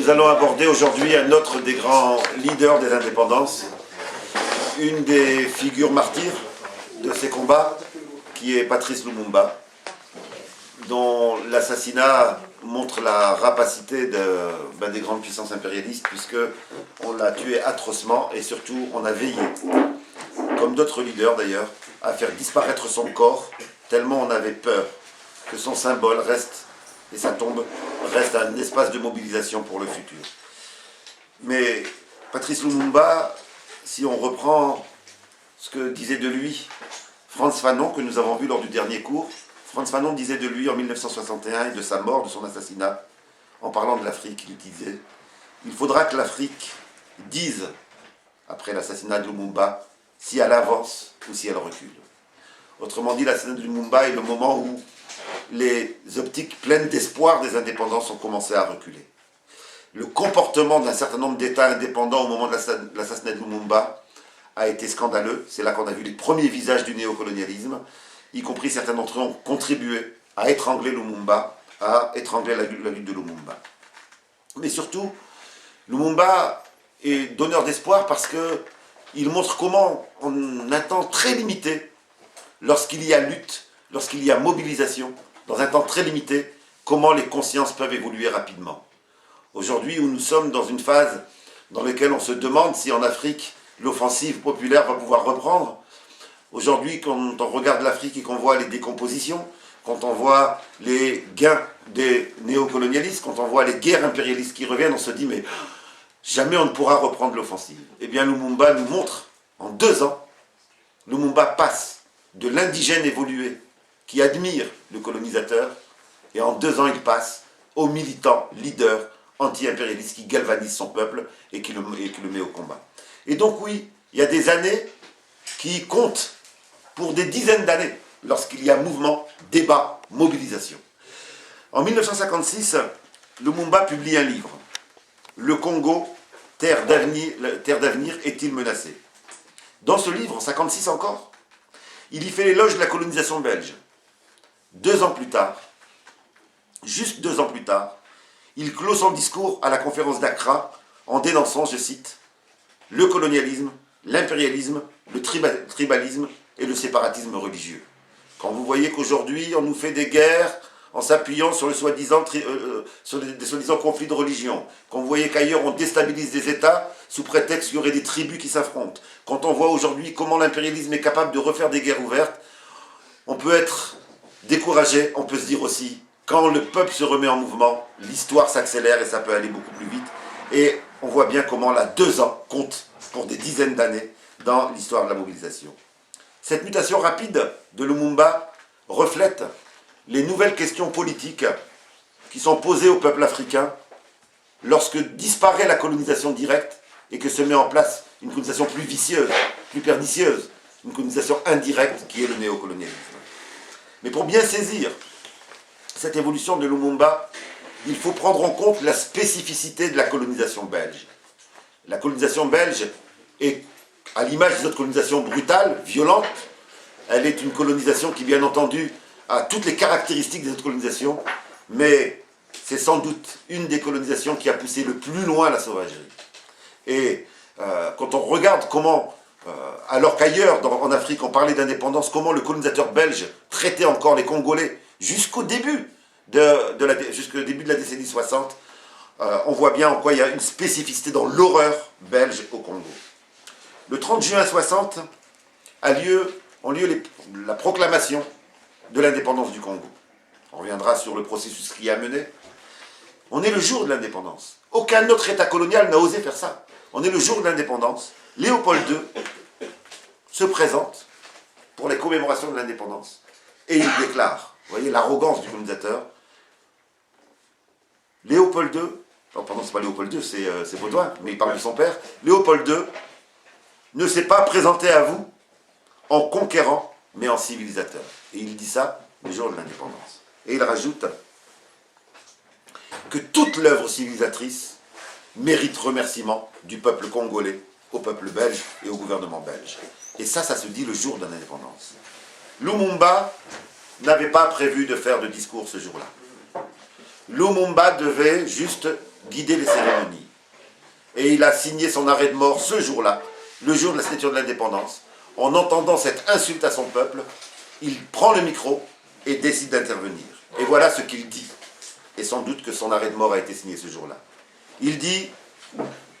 Nous allons aborder aujourd'hui un autre des grands leaders des indépendances, une des figures martyrs de ces combats, qui est Patrice Lumumba, dont l'assassinat montre la rapacité des grandes puissances impérialistes, puisqu'on l'a tué atrocement et surtout on a veillé, comme d'autres leaders d'ailleurs, à faire disparaître son corps, tellement on avait peur que son symbole reste, et sa tombe reste un espace de mobilisation pour le futur. Mais Patrice Lumumba, si on reprend ce que disait de lui Frantz Fanon, que nous avons vu lors du dernier cours, Frantz Fanon disait de lui en 1961 et de sa mort, de son assassinat, en parlant de l'Afrique, il disait « Il faudra que l'Afrique dise, après l'assassinat de Lumumba, si elle avance ou si elle recule. » Autrement dit, l'assassinat de Lumumba est le moment où les optiques pleines d'espoir des indépendances ont commencé à reculer. Le comportement d'un certain nombre d'États indépendants au moment de l'assassinat de Lumumba a été scandaleux. C'est là qu'on a vu les premiers visages du néocolonialisme, y compris certains d'entre eux ont contribué à étrangler Lumumba, à étrangler la lutte de Lumumba. Mais surtout, Lumumba est donneur d'espoir parce qu'il montre comment, en un temps très limité, lorsqu'il y a lutte, lorsqu'il y a mobilisation, dans un temps très limité, comment les consciences peuvent évoluer rapidement. Aujourd'hui, où nous sommes dans une phase dans laquelle on se demande si en Afrique, l'offensive populaire va pouvoir reprendre. Aujourd'hui, quand on regarde l'Afrique et qu'on voit les décompositions, quand on voit les gains des néocolonialistes, quand on voit les guerres impérialistes qui reviennent, on se dit, mais jamais on ne pourra reprendre l'offensive. Eh bien, Lumumba nous montre, en 2 ans, Lumumba passe de l'indigène évolué, qui admire le colonisateur, et en 2 ans, il passe au militant, leader, anti-impérialiste, qui galvanise son peuple et qui le met au combat. Et donc oui, il y a des années qui comptent pour des dizaines d'années, lorsqu'il y a mouvement, débat, mobilisation. En 1956, Lumumba publie un livre, « Le Congo, terre d'avenir, est-il menacé ?» Dans ce livre, en 1956 encore, il y fait l'éloge de la colonisation belge. 2 ans plus tard, juste 2 ans plus tard, il clôt son discours à la conférence d'Accra en dénonçant, je cite, « le colonialisme, l'impérialisme, le tribalisme et le séparatisme religieux. » Quand vous voyez qu'aujourd'hui, on nous fait des guerres en s'appuyant sur, sur des soi-disant conflits de religion, quand vous voyez qu'ailleurs on déstabilise des États sous prétexte qu'il y aurait des tribus qui s'affrontent, quand on voit aujourd'hui comment l'impérialisme est capable de refaire des guerres ouvertes, on peut être découragé, on peut se dire aussi, quand le peuple se remet en mouvement, l'histoire s'accélère et ça peut aller beaucoup plus vite. Et on voit bien comment là, 2 ans comptent pour des dizaines d'années dans l'histoire de la mobilisation. Cette mutation rapide de Lumumba reflète les nouvelles questions politiques qui sont posées au peuple africain lorsque disparaît la colonisation directe et que se met en place une colonisation plus vicieuse, plus pernicieuse, une colonisation indirecte qui est le néocolonialisme. Mais pour bien saisir cette évolution de Lumumba, il faut prendre en compte la spécificité de la colonisation belge. La colonisation belge est, à l'image des autres colonisations brutales, violentes, elle est une colonisation qui, bien entendu, a toutes les caractéristiques des autres colonisations, mais c'est sans doute une des colonisations qui a poussé le plus loin la sauvagerie. Et quand on regarde comment, alors qu'ailleurs, en Afrique, on parlait d'indépendance, comment le colonisateur belge traitait encore les Congolais jusqu'au début jusqu'au début de la décennie 60, on voit bien en quoi il y a une spécificité dans l'horreur belge au Congo. Le 30 juin 60 ont lieu la proclamation de l'indépendance du Congo. On reviendra sur le processus qui y a mené. On est le jour de l'indépendance. Aucun autre État colonial n'a osé faire ça. On est le jour de l'indépendance. Léopold II se présente pour les commémorations de l'indépendance et il déclare, vous voyez l'arrogance du colonisateur, Léopold II, pardon, c'est pas Léopold II, c'est Baudouin, mais il parle de son père, Léopold II ne s'est pas présenté à vous en conquérant, mais en civilisateur. Et il dit ça le jour de l'indépendance. Et il rajoute que toute l'œuvre civilisatrice mérite remerciement du peuple congolais, au peuple belge et au gouvernement belge. Et ça se dit le jour de l'indépendance. Lumumba n'avait pas prévu de faire de discours ce jour-là. Lumumba devait juste guider les cérémonies. Et il a signé son arrêt de mort ce jour-là, le jour de la signature de l'indépendance. En entendant cette insulte à son peuple, il prend le micro et décide d'intervenir. Et voilà ce qu'il dit. Et sans doute que son arrêt de mort a été signé ce jour-là. Il dit,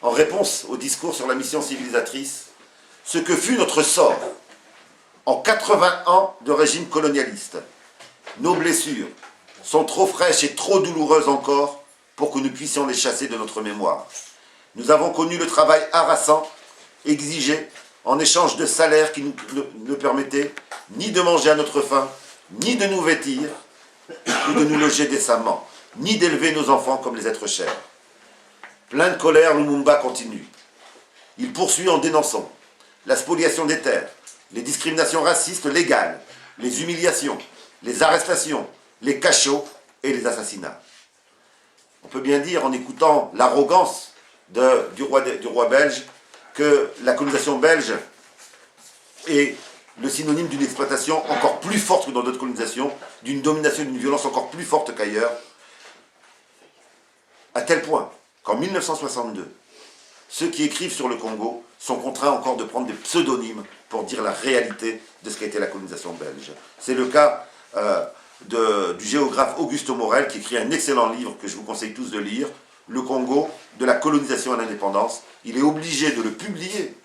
en réponse au discours sur la mission civilisatrice, ce que fut notre sort en 80 ans de régime colonialiste. Nos blessures sont trop fraîches et trop douloureuses encore pour que nous puissions les chasser de notre mémoire. Nous avons connu le travail harassant, exigé, en échange de salaires qui ne permettaient ni de manger à notre faim, ni de nous vêtir, ou de nous loger décemment, ni d'élever nos enfants comme les êtres chers. Plein de colère, Lumumba continue. Il poursuit en dénonçant la spoliation des terres, les discriminations racistes légales, les humiliations, les arrestations, les cachots et les assassinats. On peut bien dire, en écoutant l'arrogance du roi belge, que la colonisation belge est le synonyme d'une exploitation encore plus forte que dans d'autres colonisations, d'une domination et d'une violence encore plus forte qu'ailleurs, à tel point qu'en 1962, ceux qui écrivent sur le Congo sont contraints encore de prendre des pseudonymes pour dire la réalité de ce qu'a été la colonisation belge. C'est le cas du géographe Auguste Morel, qui écrit un excellent livre que je vous conseille tous de lire, Le Congo, de la colonisation à l'indépendance. Il est obligé de le publier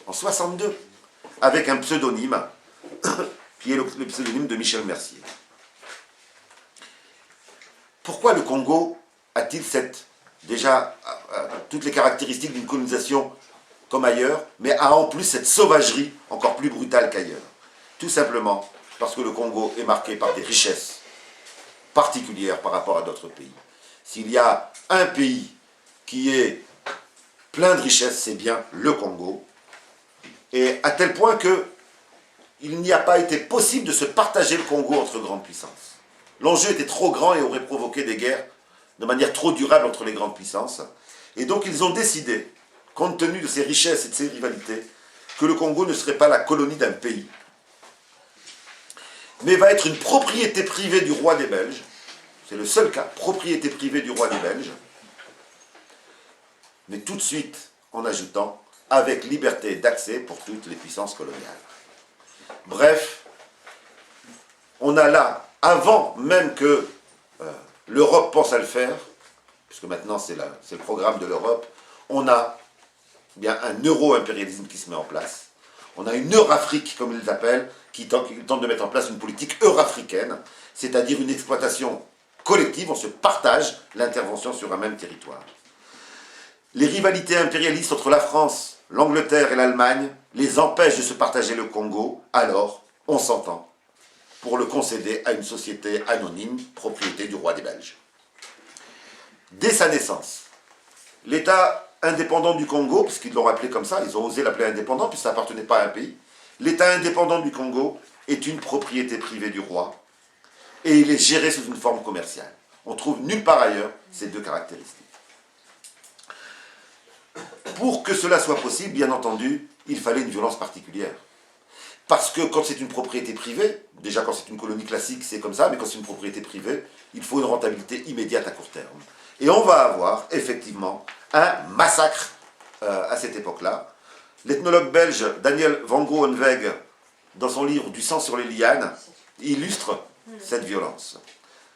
en 1962 avec un pseudonyme qui est le pseudonyme de Michel Mercier. Pourquoi le Congo a-t-il déjà toutes les caractéristiques d'une colonisation comme ailleurs, mais a en plus cette sauvagerie encore plus brutale qu'ailleurs? Tout simplement parce que le Congo est marqué par des richesses particulières par rapport à d'autres pays. S'il y a un pays qui est plein de richesses, c'est bien le Congo. Et à tel point qu'il n'y a pas été possible de se partager le Congo entre grandes puissances. L'enjeu était trop grand et aurait provoqué des guerres de manière trop durable entre les grandes puissances. Et donc ils ont décidé, compte tenu de ces richesses et de ces rivalités, que le Congo ne serait pas la colonie d'un pays, mais va être une propriété privée du roi des Belges. C'est le seul cas, propriété privée du roi des Belges, mais tout de suite en ajoutant avec liberté d'accès pour toutes les puissances coloniales. Bref, on a là, avant même que l'Europe pense à le faire, puisque maintenant c'est le programme de l'Europe, on a bien un euro-impérialisme qui se met en place. On a une Eurafrique, comme ils l'appellent, qui tente de mettre en place une politique eurafricaine, c'est-à-dire une exploitation collective, on se partage l'intervention sur un même territoire. Les rivalités impérialistes entre la France, l'Angleterre et l'Allemagne les empêchent de se partager le Congo, alors on s'entend pour le concéder à une société anonyme, propriété du roi des Belges. Dès sa naissance, l'État indépendant du Congo, puisqu'ils l'ont appelé comme ça, ils ont osé l'appeler indépendant, puisque ça n'appartenait pas à un pays, l'État indépendant du Congo est une propriété privée du roi, et il est géré sous une forme commerciale. On trouve nulle part ailleurs ces deux caractéristiques. Pour que cela soit possible, bien entendu, il fallait une violence particulière. Parce que quand c'est une propriété privée, déjà quand c'est une colonie classique, c'est comme ça, mais quand c'est une propriété privée, il faut une rentabilité immédiate à court terme. Et on va avoir, effectivement, un massacre à cette époque-là. L'ethnologue belge Daniel van Groeneweg, dans son livre « Du sang sur les lianes », illustre cette violence.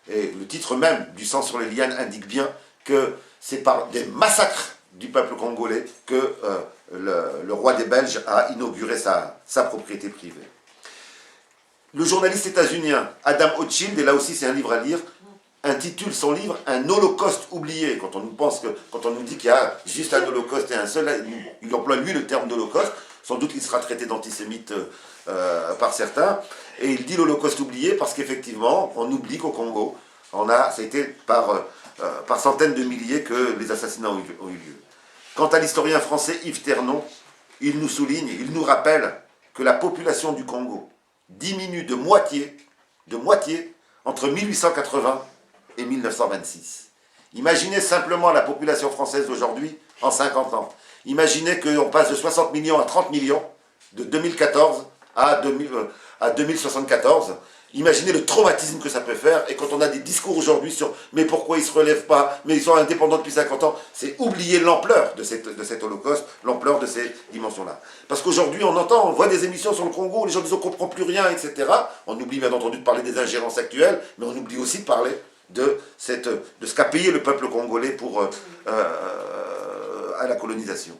Et le titre même du sang sur les lianes indique bien que c'est par des massacres du peuple congolais que le roi des Belges a inauguré sa propriété privée. Le journaliste états-unien Adam Hochschild, et là aussi c'est un livre à lire, intitule son livre « Un holocauste oublié ». Quand on nous dit qu'il y a juste un holocauste et un seul, il emploie lui le terme d'holocauste, sans doute qu'il sera traité d'antisémite par certains, et il dit l'holocauste oublié parce qu'effectivement, on oublie qu'au Congo, ça a été par centaines de milliers que les assassinats ont eu lieu. Quant à l'historien français Yves Ternon, il nous souligne, il nous rappelle que la population du Congo diminue de moitié entre 1880 et 1926. Imaginez simplement la population française d'aujourd'hui en 50 ans. Imaginez qu'on passe de 60 millions à 30 millions, de 2014 à 2074, Imaginez le traumatisme que ça peut faire, et quand on a des discours aujourd'hui sur mais pourquoi ils ne se relèvent pas, mais ils sont indépendants depuis 50 ans, c'est oublier l'ampleur de cet holocauste, l'ampleur de ces dimensions-là. Parce qu'aujourd'hui, on voit des émissions sur le Congo, les gens disent on ne comprend plus rien, etc. On oublie bien entendu de parler des ingérences actuelles, mais on oublie aussi de parler de ce qu'a payé le peuple congolais à la colonisation.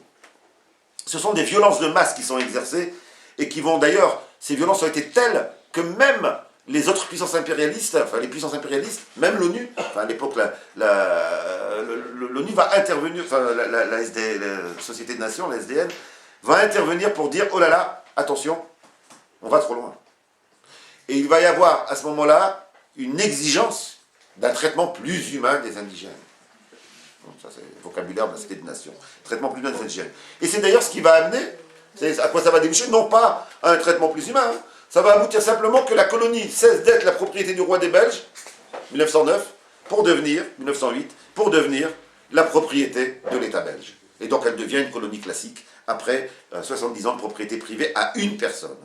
Ce sont des violences de masse qui sont exercées, et qui vont d'ailleurs, ces violences ont été telles que même les autres puissances impérialistes, enfin les puissances impérialistes, même l'ONU, enfin à l'époque l'ONU va intervenir, enfin la Société de Nations, la SDN, va intervenir pour dire oh là là, attention, on va trop loin. Et il va y avoir à ce moment-là une exigence d'un traitement plus humain des indigènes. Donc, ça c'est le vocabulaire de la Société des Nations. Traitement plus humain des indigènes. Et c'est d'ailleurs ce qui va amener, à quoi ça va déboucher, non pas à un traitement plus humain, hein. Ça va aboutir simplement que la colonie cesse d'être la propriété du roi des Belges, 1909, pour devenir, 1908, pour devenir la propriété de l'État belge. Et donc elle devient une colonie classique, après 70 ans de propriété privée à une personne.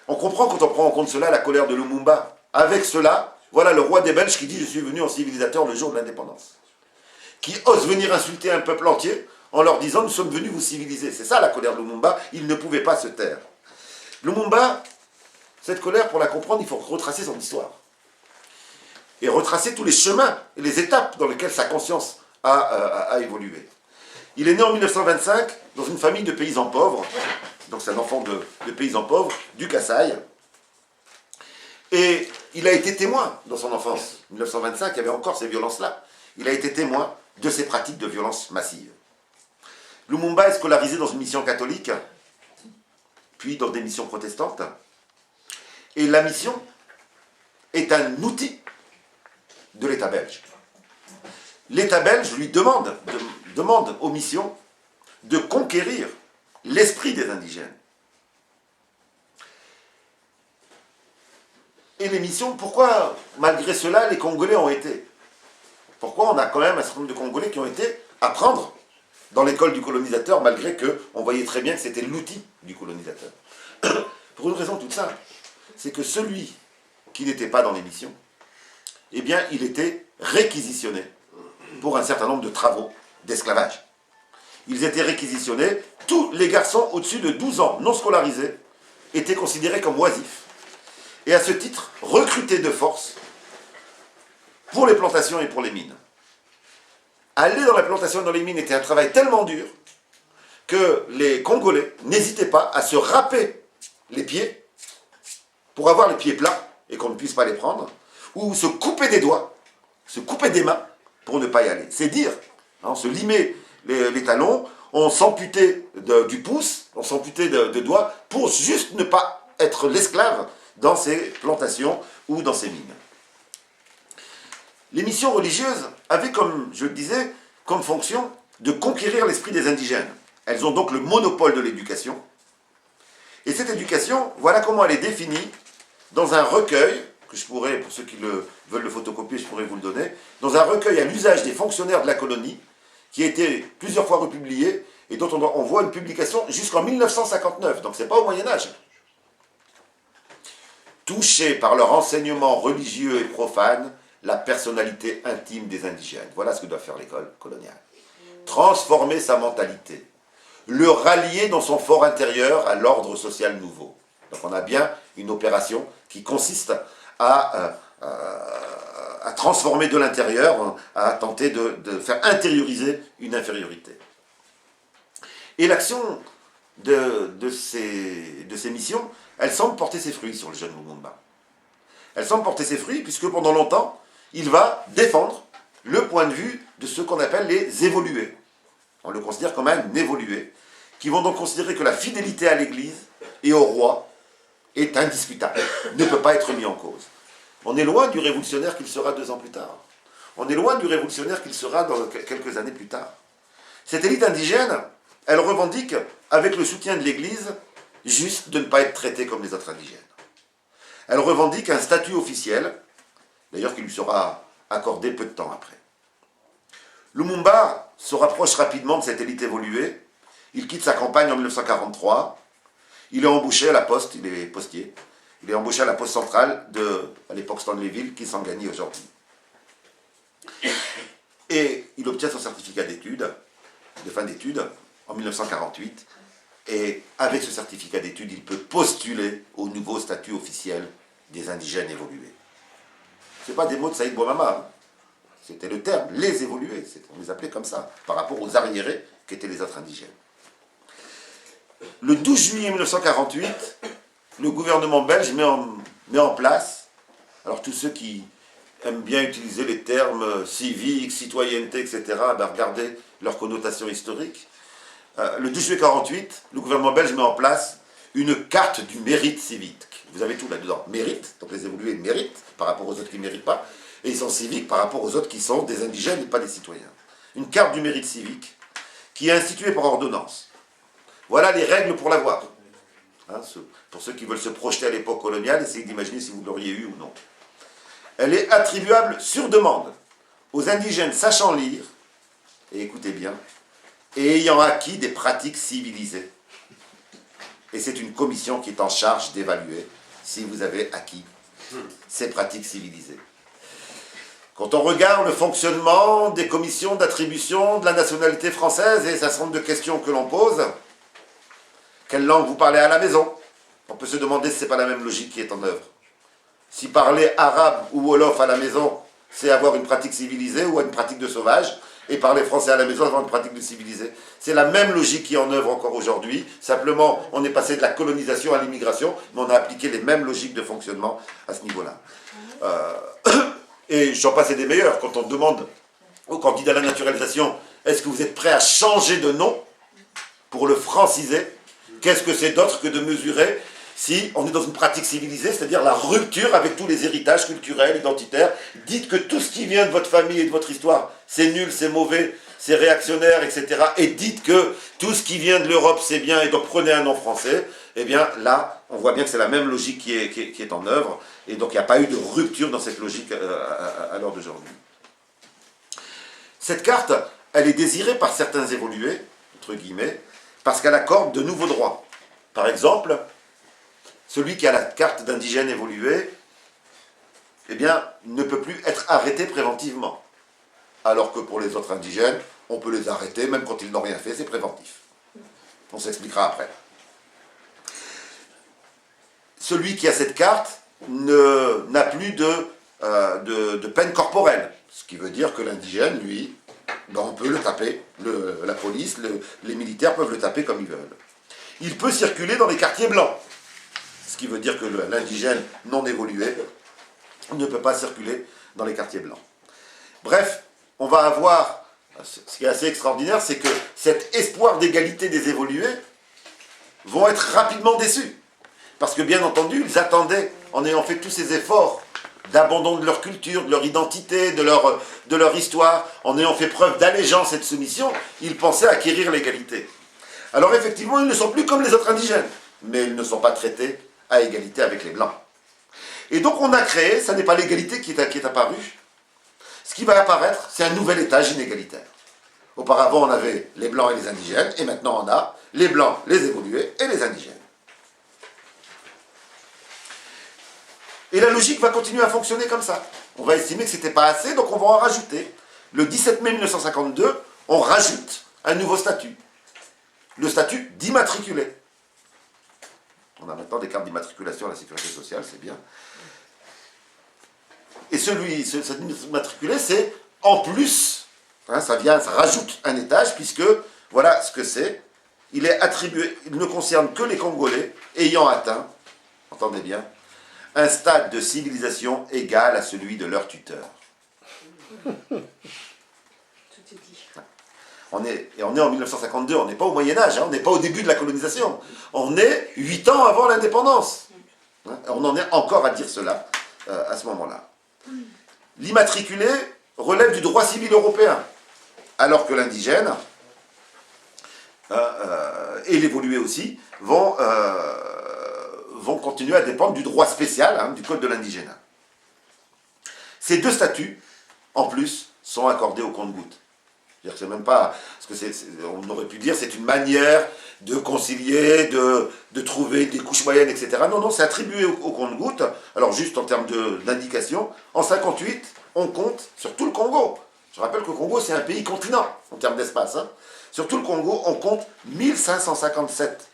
On comprend quand on prend en compte cela la colère de Lumumba. Avec cela, voilà le roi des Belges qui dit « Je suis venu en civilisateur le jour de l'indépendance ». Qui ose venir insulter un peuple entier en leur disant « Nous sommes venus vous civiliser ». C'est ça la colère de Lumumba, il ne pouvait pas se taire. Lumumba, cette colère, pour la comprendre, il faut retracer son histoire. Et retracer tous les chemins et les étapes dans lesquelles sa conscience a évolué. Il est né en 1925 dans une famille de paysans pauvres, donc c'est un enfant de paysans pauvres, du Kasaï. Et il a été témoin dans son enfance. En 1925, il y avait encore ces violences-là. Il a été témoin de ces pratiques de violence massive. Lumumba est scolarisé dans une mission catholique, puis dans des missions protestantes. Et la mission est un outil de l'État belge. L'État belge lui demande aux missions de conquérir l'esprit des indigènes. Et les missions, pourquoi, malgré cela, les Congolais ont été? Pourquoi on a quand même un certain nombre de Congolais qui ont été apprendre dans l'école du colonisateur, malgré qu'on voyait très bien que c'était l'outil du colonisateur? Pour une raison toute simple, c'est que celui qui n'était pas dans les missions, eh bien, il était réquisitionné pour un certain nombre de travaux d'esclavage. Ils étaient réquisitionnés, tous les garçons au-dessus de 12 ans, non scolarisés, étaient considérés comme oisifs. Et à ce titre, recrutés de force pour les plantations et pour les mines. Aller dans la plantation et dans les mines était un travail tellement dur que les Congolais n'hésitaient pas à se râper les pieds pour avoir les pieds plats et qu'on ne puisse pas les prendre, ou se couper des doigts, se couper des mains pour ne pas y aller. C'est dire, hein, on se limait les talons, on s'amputait du pouce, on s'amputait de doigts pour juste ne pas être l'esclave dans ces plantations ou dans ces mines. Les missions religieuses avaient, comme je le disais, comme fonction de conquérir l'esprit des indigènes. Elles ont donc le monopole de l'éducation. Et cette éducation, voilà comment elle est définie dans un recueil, que je pourrais, pour ceux qui veulent le photocopier, je pourrais vous le donner, dans un recueil à l'usage des fonctionnaires de la colonie, qui a été plusieurs fois republié, et dont on voit une publication jusqu'en 1959, donc c'est pas au Moyen-Âge. Touchés par leur enseignement religieux et profane, la personnalité intime des indigènes. Voilà ce que doit faire l'école coloniale. Transformer sa mentalité, le rallier dans son fort intérieur à l'ordre social nouveau. Donc on a bien une opération qui consiste à transformer de l'intérieur, à tenter de faire intérioriser une infériorité. Et l'action de ces missions, elle semble porter ses fruits sur le jeune Lumumba. Elle semble porter ses fruits puisque pendant longtemps, il va défendre le point de vue de ceux qu'on appelle les évolués. On le considère comme un évolué, qui vont donc considérer que la fidélité à l'Église et au roi est indiscutable, ne peut pas être mis en cause. On est loin du révolutionnaire qu'il sera 2 ans plus tard. On est loin du révolutionnaire qu'il sera dans quelques années plus tard. Cette élite indigène, elle revendique, avec le soutien de l'Église, juste de ne pas être traitée comme les autres indigènes. Elle revendique un statut officiel, d'ailleurs qui lui sera accordé peu de temps après. Lumumba se rapproche rapidement de cette élite évoluée. Il quitte sa campagne en 1943. Il est embauché à la poste, il est postier. Il est embauché à la poste centrale de, à l'époque Stanleyville, qui s'en gagne aujourd'hui. Et il obtient son certificat d'études, de fin d'études, en 1948. Et avec ce certificat d'études, il peut postuler au nouveau statut officiel des indigènes évolués. Ce n'est pas des mots de Saïd Bouamama, hein. C'était le terme, les évolués, on les appelait comme ça, par rapport aux arriérés qui étaient les autres indigènes. Le 12 juillet 1948, le gouvernement belge met en place, alors tous ceux qui aiment bien utiliser les termes civiques, citoyenneté, etc., ben regardez leur connotation historique. Le 12 juillet 1948, le gouvernement belge met en place une carte du mérite civique. Vous avez tout là-dedans. Mérite, donc les évolués méritent par rapport aux autres qui ne méritent pas, et ils sont civiques par rapport aux autres qui sont des indigènes et pas des citoyens. Une carte du mérite civique qui est instituée par ordonnance. Voilà les règles pour l'avoir. Hein, pour ceux qui veulent se projeter à l'époque coloniale, essayez d'imaginer si vous l'auriez eu ou non. Elle est attribuable sur demande aux indigènes sachant lire, et écoutez bien, et ayant acquis des pratiques civilisées. Et c'est une commission qui est en charge d'évaluer si vous avez acquis ces pratiques civilisées. Quand on regarde le fonctionnement des commissions d'attribution de la nationalité française et un certain nombre de questions que l'on pose, quelle langue vous parlez à la maison? On peut se demander si ce n'est pas la même logique qui est en œuvre. Si parler arabe ou wolof à la maison, c'est avoir une pratique civilisée ou une pratique de sauvage, et parler français à la maison, avoir une pratique de civilisée. C'est la même logique qui est en œuvre encore aujourd'hui, simplement on est passé de la colonisation à l'immigration, mais on a appliqué les mêmes logiques de fonctionnement à ce niveau-là. Et j'en passe des meilleurs, quand on demande aux candidats à la naturalisation, est-ce que vous êtes prêts à changer de nom pour le franciser? Qu'est-ce que c'est d'autre que de mesurer si on est dans une pratique civilisée, c'est-à-dire la rupture avec tous les héritages culturels, identitaires. Dites que tout ce qui vient de votre famille et de votre histoire, c'est nul, c'est mauvais, c'est réactionnaire, etc. Et dites que tout ce qui vient de l'Europe, c'est bien, et donc prenez un nom français. Eh bien là, on voit bien que c'est la même logique qui est en œuvre, et donc il n'y a pas eu de rupture dans cette logique à l'heure d'aujourd'hui. Cette carte, elle est désirée par certains évolués, entre guillemets, parce qu'elle accorde de nouveaux droits. Par exemple, celui qui a la carte d'indigène évolué, eh bien, ne peut plus être arrêté préventivement. Alors que pour les autres indigènes, on peut les arrêter, même quand ils n'ont rien fait, c'est préventif. On s'expliquera après. Celui qui a cette carte n'a plus de peine corporelle. Ce qui veut dire que l'indigène, lui, ben on peut le taper. La police, les militaires peuvent le taper comme ils veulent. Il peut circuler dans les quartiers blancs. Ce qui veut dire que l'indigène non évolué ne peut pas circuler dans les quartiers blancs. Bref, on va avoir, ce qui est assez extraordinaire, c'est que cet espoir d'égalité des évolués vont être rapidement déçus. Parce que bien entendu, ils attendaient, en ayant fait tous ces efforts d'abandon de leur culture, de leur identité, de leur histoire, en ayant fait preuve d'allégeance et de soumission, ils pensaient acquérir l'égalité. Alors effectivement, ils ne sont plus comme les autres indigènes, mais ils ne sont pas traités à égalité avec les Blancs. Et donc on a créé, ça n'est pas l'égalité qui est apparue, ce qui va apparaître, c'est un nouvel étage inégalitaire. Auparavant, on avait les Blancs et les indigènes, et maintenant on a les Blancs, les évolués et les indigènes. Et la logique va continuer à fonctionner comme ça. On va estimer que ce n'était pas assez, donc on va en rajouter. Le 17 mai 1952, on rajoute un nouveau statut. Le statut d'immatriculé. On a maintenant des cartes d'immatriculation à la sécurité sociale, c'est bien. Et cet immatriculé, c'est en plus, hein, ça rajoute un étage, puisque, voilà ce que c'est, il est attribué, il ne concerne que les Congolais ayant atteint, entendez bien, un stade de civilisation égal à celui de leur tuteur. On est en 1952, on n'est pas au Moyen-Âge, hein, on n'est pas au début de la colonisation. On est 8 ans avant l'indépendance. Hein, on en est encore à dire cela à ce moment-là. L'immatriculé relève du droit civil européen, alors que l'indigène et l'évolué aussi vont continuer à dépendre du droit spécial, hein, du code de l'indigénat. Ces deux statuts, en plus, sont accordés au compte-gouttes. C'est-à-dire que c'est même pas... Parce que on aurait pu dire c'est une manière de concilier, de trouver des couches moyennes, etc. Non, non, c'est attribué au compte-gouttes. Alors juste en termes d'indication, en 58, on compte sur tout le Congo. Je rappelle que le Congo, c'est un pays continent en termes d'espace. Hein. Sur tout le Congo, on compte 1557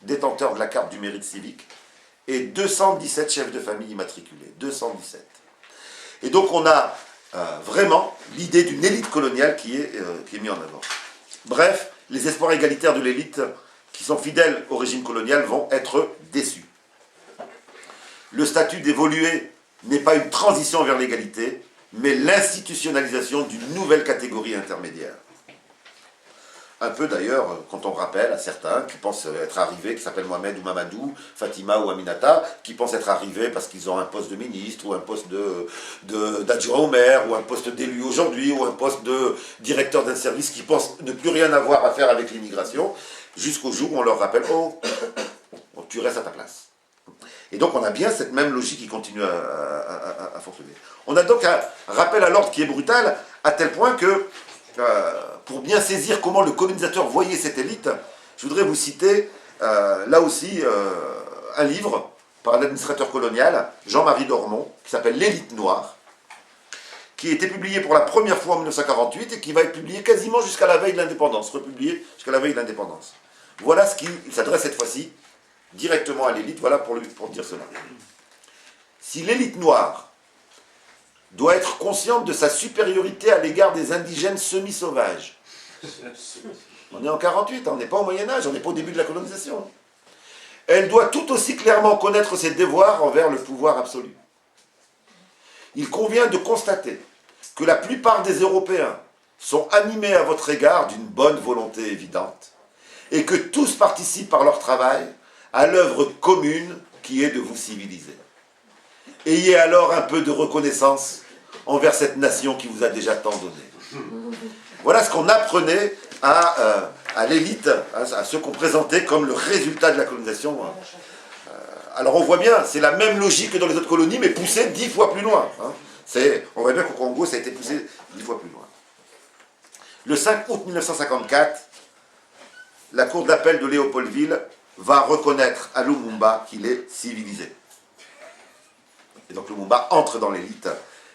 détenteurs de la carte du mérite civique et 217 chefs de famille immatriculés. 217. Et donc on a vraiment l'idée d'une élite coloniale qui est mise en avant. Bref, les espoirs égalitaires de l'élite qui sont fidèles au régime colonial vont être déçus. Le statut d'évolué n'est pas une transition vers l'égalité, mais l'institutionnalisation d'une nouvelle catégorie intermédiaire. Un peu d'ailleurs, quand on rappelle à certains qui pensent être arrivés, qui s'appellent Mohamed ou Mamadou, Fatima ou Aminata, qui pensent être arrivés parce qu'ils ont un poste de ministre, ou un poste d'adjoint au maire, ou un poste d'élu aujourd'hui, ou un poste de directeur d'un service, qui pensent ne plus rien avoir à faire avec l'immigration, jusqu'au jour où on leur rappelle « Oh, tu restes à ta place ». Et donc on a bien cette même logique qui continue à fonctionner. On a donc un rappel à l'ordre qui est brutal, à tel point que, pour bien saisir comment le colonisateur voyait cette élite, je voudrais vous citer, là aussi, un livre par un administrateur colonial, Jean-Marie Dormont, qui s'appelle « L'élite noire », qui a été publié pour la première fois en 1948 et qui va être publié quasiment jusqu'à la veille de l'indépendance, republié jusqu'à la veille de l'indépendance. Voilà ce qu'il s'adresse cette fois-ci directement à l'élite, voilà pour dire cela. Si l'élite noire doit être consciente de sa supériorité à l'égard des indigènes semi-sauvages, on est en 48, on n'est pas au Moyen-Âge, on n'est pas au début de la colonisation. Elle doit tout aussi clairement connaître ses devoirs envers le pouvoir absolu. Il convient de constater que la plupart des Européens sont animés à votre égard d'une bonne volonté évidente et que tous participent par leur travail à l'œuvre commune qui est de vous civiliser. Ayez alors un peu de reconnaissance envers cette nation qui vous a déjà tant donné. Voilà ce qu'on apprenait à l'élite, à ceux qu'on présentait comme le résultat de la colonisation. Alors on voit bien, c'est la même logique que dans les autres colonies, mais poussée 10 fois plus loin. On voit bien qu'au Congo, ça a été poussé 10 fois plus loin. Le 5 août 1954, la cour d'appel de Léopoldville va reconnaître à Lumumba qu'il est civilisé. Et donc Lumumba entre dans l'élite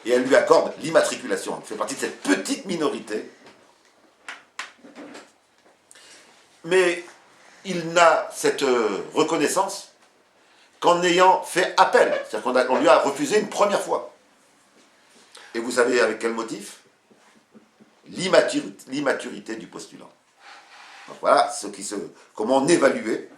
et elle lui accorde l'immatriculation. Il fait partie de cette petite minorité. Mais il n'a cette reconnaissance qu'en ayant fait appel. C'est-à-dire qu'on lui a refusé une première fois. Et vous savez avec quel motif? L'immaturité du postulant. Donc voilà comment on évaluait.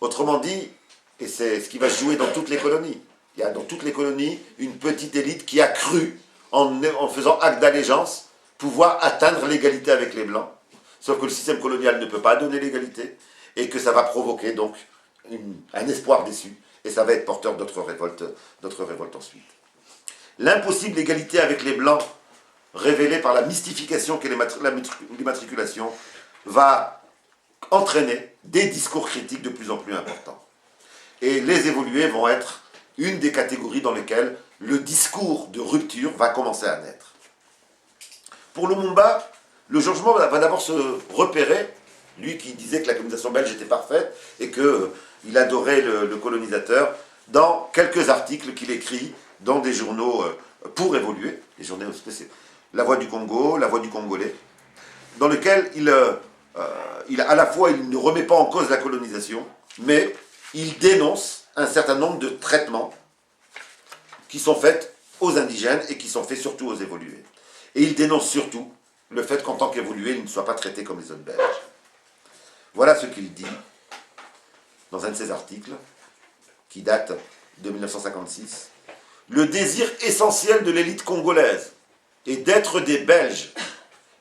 Autrement dit, et c'est ce qui va se jouer dans toutes les colonies, il y a dans toutes les colonies une petite élite qui a cru, en faisant acte d'allégeance, pouvoir atteindre l'égalité avec les Blancs. Sauf que le système colonial ne peut pas donner l'égalité, et que ça va provoquer donc un espoir déçu, et ça va être porteur d'autres révoltes ensuite. L'impossible égalité avec les Blancs, révélée par la mystification qu'est l'immatriculation, va entraîner des discours critiques de plus en plus importants. Et les évolués vont être une des catégories dans lesquelles le discours de rupture va commencer à naître. Pour Lumumba, le changement va d'abord se repérer, lui qui disait que la colonisation belge était parfaite et qu'il adorait le colonisateur, dans quelques articles qu'il écrit dans des journaux pour évoluer, les journaux spéciaux, La Voix du Congo, La Voix du Congolais, dans lequel à la fois il ne remet pas en cause la colonisation, mais il dénonce un certain nombre de traitements qui sont faits aux indigènes et qui sont faits surtout aux évolués. Et il dénonce surtout le fait qu'en tant qu'évolués, ils ne soient pas traités comme les autres Belges. Voilà ce qu'il dit dans un de ses articles, qui date de 1956. Le désir essentiel de l'élite congolaise est d'être des Belges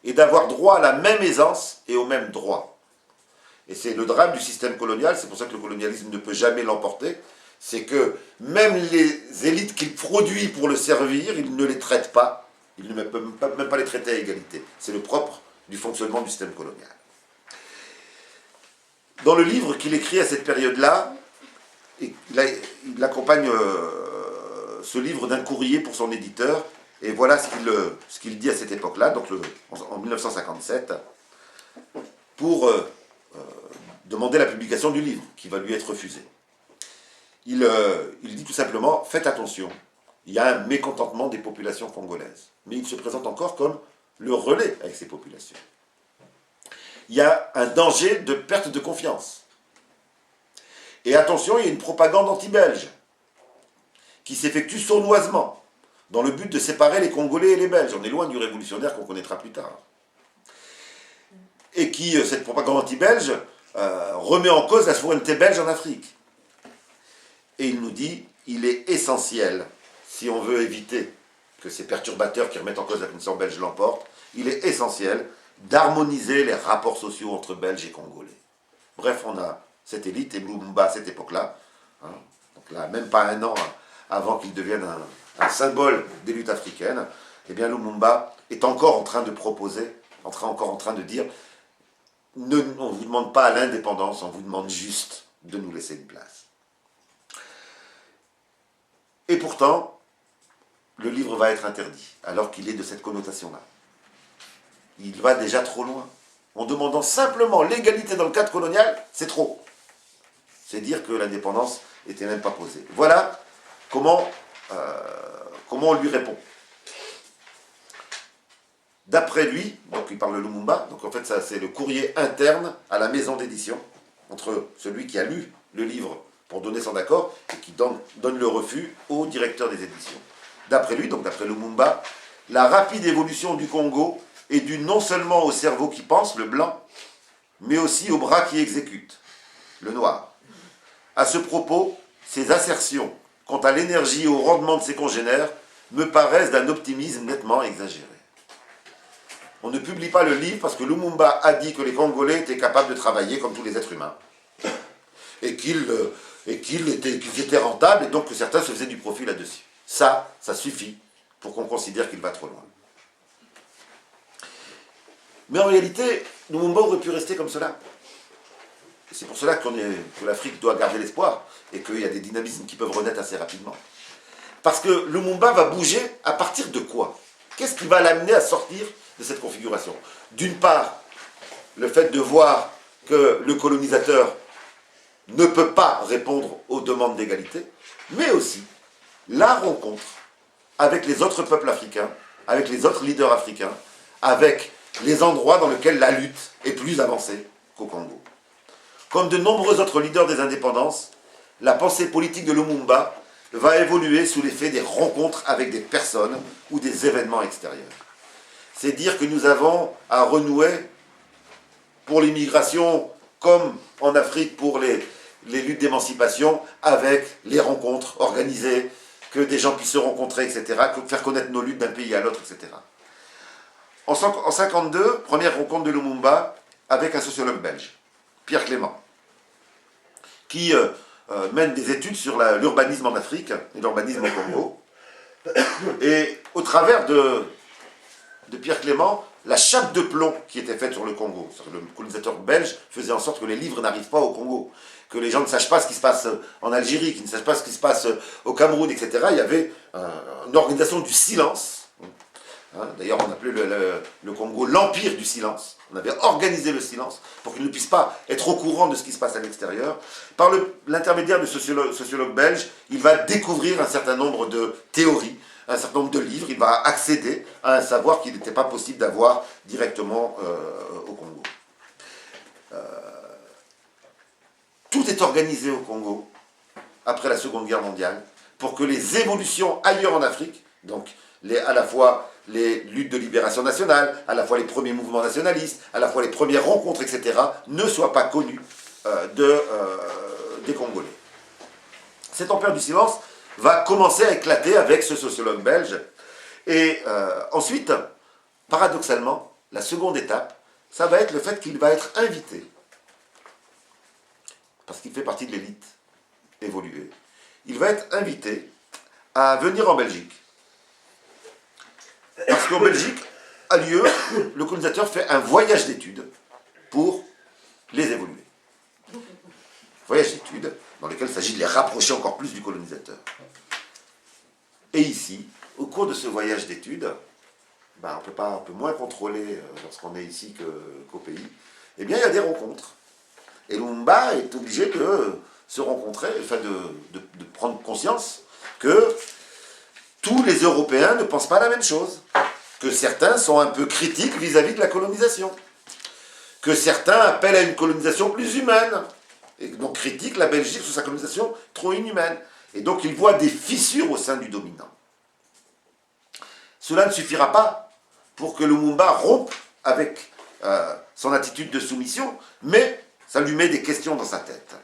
et d'avoir droit à la même aisance et aux mêmes droits. Et c'est le drame du système colonial, c'est pour ça que le colonialisme ne peut jamais l'emporter, c'est que même les élites qu'il produit pour le servir, il ne les traite pas, il ne peut même pas les traiter à égalité. C'est le propre du fonctionnement du système colonial. Dans le livre qu'il écrit à cette période-là, il accompagne ce livre d'un courrier pour son éditeur, Et voilà ce qu'il dit à cette époque-là, donc en 1957, pour demander la publication du livre, qui va lui être refusé. Il dit tout simplement, faites attention, il y a un mécontentement des populations congolaises, mais il se présente encore comme le relais avec ces populations. Il y a un danger de perte de confiance. Et attention, il y a une propagande anti-belge qui s'effectue sournoisement dans le but de séparer les Congolais et les Belges. On est loin du révolutionnaire qu'on connaîtra plus tard. Et qui, cette propagande anti-belge, remet en cause la souveraineté belge en Afrique. Et il nous dit, il est essentiel, si on veut éviter que ces perturbateurs qui remettent en cause la condition belge l'emportent, il est essentiel d'harmoniser les rapports sociaux entre Belges et Congolais. Bref, on a cette élite et Lumumba à cette époque-là, hein, donc là, même pas un an avant qu'il devienne un symbole des luttes africaines, eh bien Lumumba est encore en train de proposer, encore en train de dire, on ne vous demande pas l'indépendance, on vous demande juste de nous laisser une place. Et pourtant, le livre va être interdit, alors qu'il est de cette connotation-là. Il va déjà trop loin. En demandant simplement l'égalité dans le cadre colonial, c'est trop. C'est dire que l'indépendance n'était même pas posée. Voilà comment on lui répond. D'après lui, donc il parle de Lumumba, donc en fait ça c'est le courrier interne à la maison d'édition, entre celui qui a lu le livre pour donner son accord et qui donne le refus au directeur des éditions. D'après lui, donc d'après Lumumba, la rapide évolution du Congo est due non seulement au cerveau qui pense, le blanc, mais aussi au bras qui exécute, le noir. À ce propos, ses assertions quant à l'énergie et au rendement de ses congénères me paraissent d'un optimisme nettement exagéré. On ne publie pas le livre parce que Lumumba a dit que les Congolais étaient capables de travailler comme tous les êtres humains. Et qu'ils étaient rentables et donc que certains se faisaient du profit là-dessus. Ça suffit pour qu'on considère qu'il va trop loin. Mais en réalité, Lumumba aurait pu rester comme cela. Et c'est pour cela que l'Afrique doit garder l'espoir et qu'il y a des dynamismes qui peuvent renaître assez rapidement. Parce que Lumumba va bouger à partir de quoi? Qu'est-ce qui va l'amener à sortir de cette configuration? D'une part, le fait de voir que le colonisateur ne peut pas répondre aux demandes d'égalité, mais aussi la rencontre avec les autres peuples africains, avec les autres leaders africains, avec les endroits dans lesquels la lutte est plus avancée qu'au Congo. Comme de nombreux autres leaders des indépendances, la pensée politique de Lumumba va évoluer sous l'effet des rencontres avec des personnes ou des événements extérieurs. C'est dire que nous avons à renouer pour l'immigration, comme en Afrique pour les luttes d'émancipation, avec les rencontres organisées, que des gens puissent se rencontrer, etc., faire connaître nos luttes d'un pays à l'autre, etc. En 1952, première rencontre de Lumumba avec un sociologue belge, Pierre Clément, qui mène des études sur l'urbanisme en Afrique et l'urbanisme au Congo. Et au travers de Pierre Clément, la chape de plomb qui était faite sur le Congo, le colonisateur belge faisait en sorte que les livres n'arrivent pas au Congo, que les gens ne sachent pas ce qui se passe en Algérie, qu'ils ne sachent pas ce qui se passe au Cameroun, etc. Il y avait une organisation du silence. D'ailleurs, on appelait le Congo l'empire du silence. On avait organisé le silence pour qu'ils ne puissent pas être au courant de ce qui se passe à l'extérieur. Par l'intermédiaire du sociologue belge, il va découvrir un certain nombre de théories, un certain nombre de livres. Il va accéder à un savoir qu'il n'était pas possible d'avoir directement au Congo. Tout est organisé au Congo, après la Seconde Guerre mondiale, pour que les évolutions ailleurs en Afrique, donc à la fois les luttes de libération nationale, à la fois les premiers mouvements nationalistes, à la fois les premières rencontres, etc., ne soient pas connues des Congolais. Cette empire du silence va commencer à éclater avec ce sociologue belge. Et ensuite, paradoxalement, la seconde étape, ça va être le fait qu'il va être invité, parce qu'il fait partie de l'élite évoluée, il va être invité à venir en Belgique. Parce qu'en Belgique a lieu, le colonisateur fait un voyage d'études pour les évoluer. Voyage d'études dans lequel il s'agit de les rapprocher encore plus du colonisateur. Et ici, au cours de ce voyage d'études, ben, on peut moins contrôler lorsqu'on est ici qu'au pays, eh bien il y a des rencontres. Et Lumumba est obligé de se rencontrer, enfin de prendre conscience que tous les Européens ne pensent pas la même chose, que certains sont un peu critiques vis-à-vis de la colonisation, que certains appellent à une colonisation plus humaine, et donc critiquent la Belgique sur sa colonisation trop inhumaine. Et donc ils voient des fissures au sein du dominant. Cela ne suffira pas pour que Lumumba rompe avec son attitude de soumission, mais ça lui met des questions dans sa tête.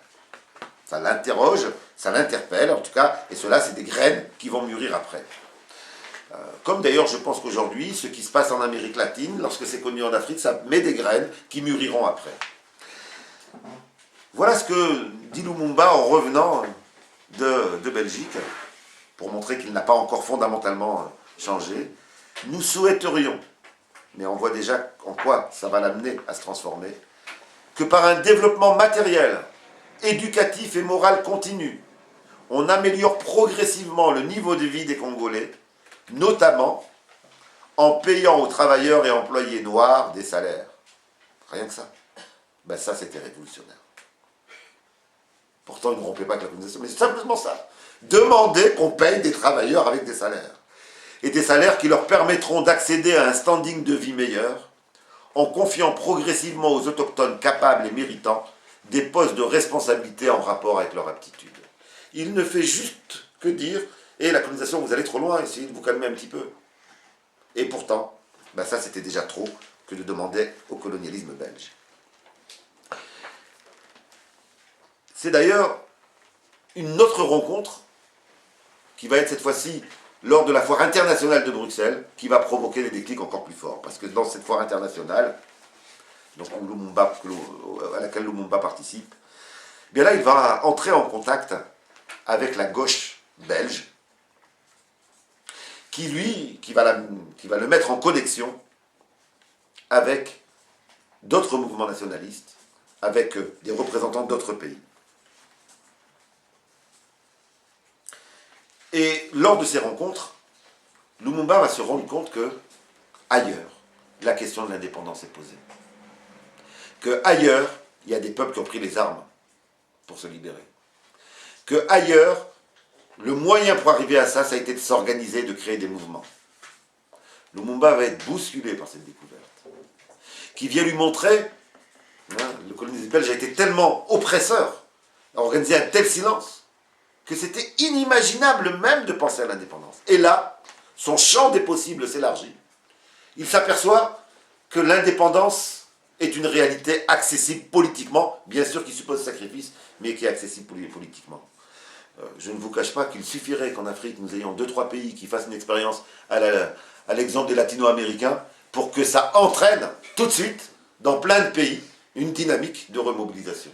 Ça l'interroge, ça l'interpelle en tout cas, et cela c'est des graines qui vont mûrir après. Comme d'ailleurs je pense qu'aujourd'hui, ce qui se passe en Amérique latine, lorsque c'est connu en Afrique, ça met des graines qui mûriront après. Voilà ce que dit Lumumba en revenant de Belgique, pour montrer qu'il n'a pas encore fondamentalement changé. Nous souhaiterions, mais on voit déjà en quoi ça va l'amener à se transformer, que par un développement matériel, éducatif et moral continu, on améliore progressivement le niveau de vie des Congolais, notamment en payant aux travailleurs et employés noirs des salaires. Rien que ça. Ben ça, c'était révolutionnaire. Pourtant, ils ne rompaient pas avec la colonisation, mais c'est simplement ça. Demander qu'on paye des travailleurs avec des salaires. Et des salaires qui leur permettront d'accéder à un standing de vie meilleur, en confiant progressivement aux autochtones capables et méritants des postes de responsabilité en rapport avec leur aptitude. Il ne fait juste que dire « Eh, la colonisation, vous allez trop loin, essayez de vous calmer un petit peu. » Et pourtant, ben ça c'était déjà trop que de demander au colonialisme belge. C'est d'ailleurs une autre rencontre qui va être cette fois-ci lors de la foire internationale de Bruxelles qui va provoquer des déclics encore plus forts. Parce que dans cette foire internationale, donc à laquelle Lumumba participe, bien là il va entrer en contact avec la gauche belge qui va le mettre en connexion avec d'autres mouvements nationalistes, avec des représentants d'autres pays. Et lors de ces rencontres, Lumumba va se rendre compte que, ailleurs, la question de l'indépendance est posée. Que ailleurs, il y a des peuples qui ont pris les armes pour se libérer. Que ailleurs, le moyen pour arriver à ça, ça a été de s'organiser, de créer des mouvements. Lumumba va être bousculé par cette découverte, qui vient lui montrer, le colonialisme belge a été tellement oppresseur, a organisé un tel silence, que c'était inimaginable même de penser à l'indépendance. Et là, son champ des possibles s'élargit. Il s'aperçoit que l'indépendance est une réalité accessible politiquement, bien sûr qui suppose sacrifice, mais qui est accessible politiquement. Je ne vous cache pas qu'il suffirait qu'en Afrique, nous ayons 2-3 pays qui fassent une expérience à l'exemple des latino-américains, pour que ça entraîne tout de suite, dans plein de pays, une dynamique de remobilisation.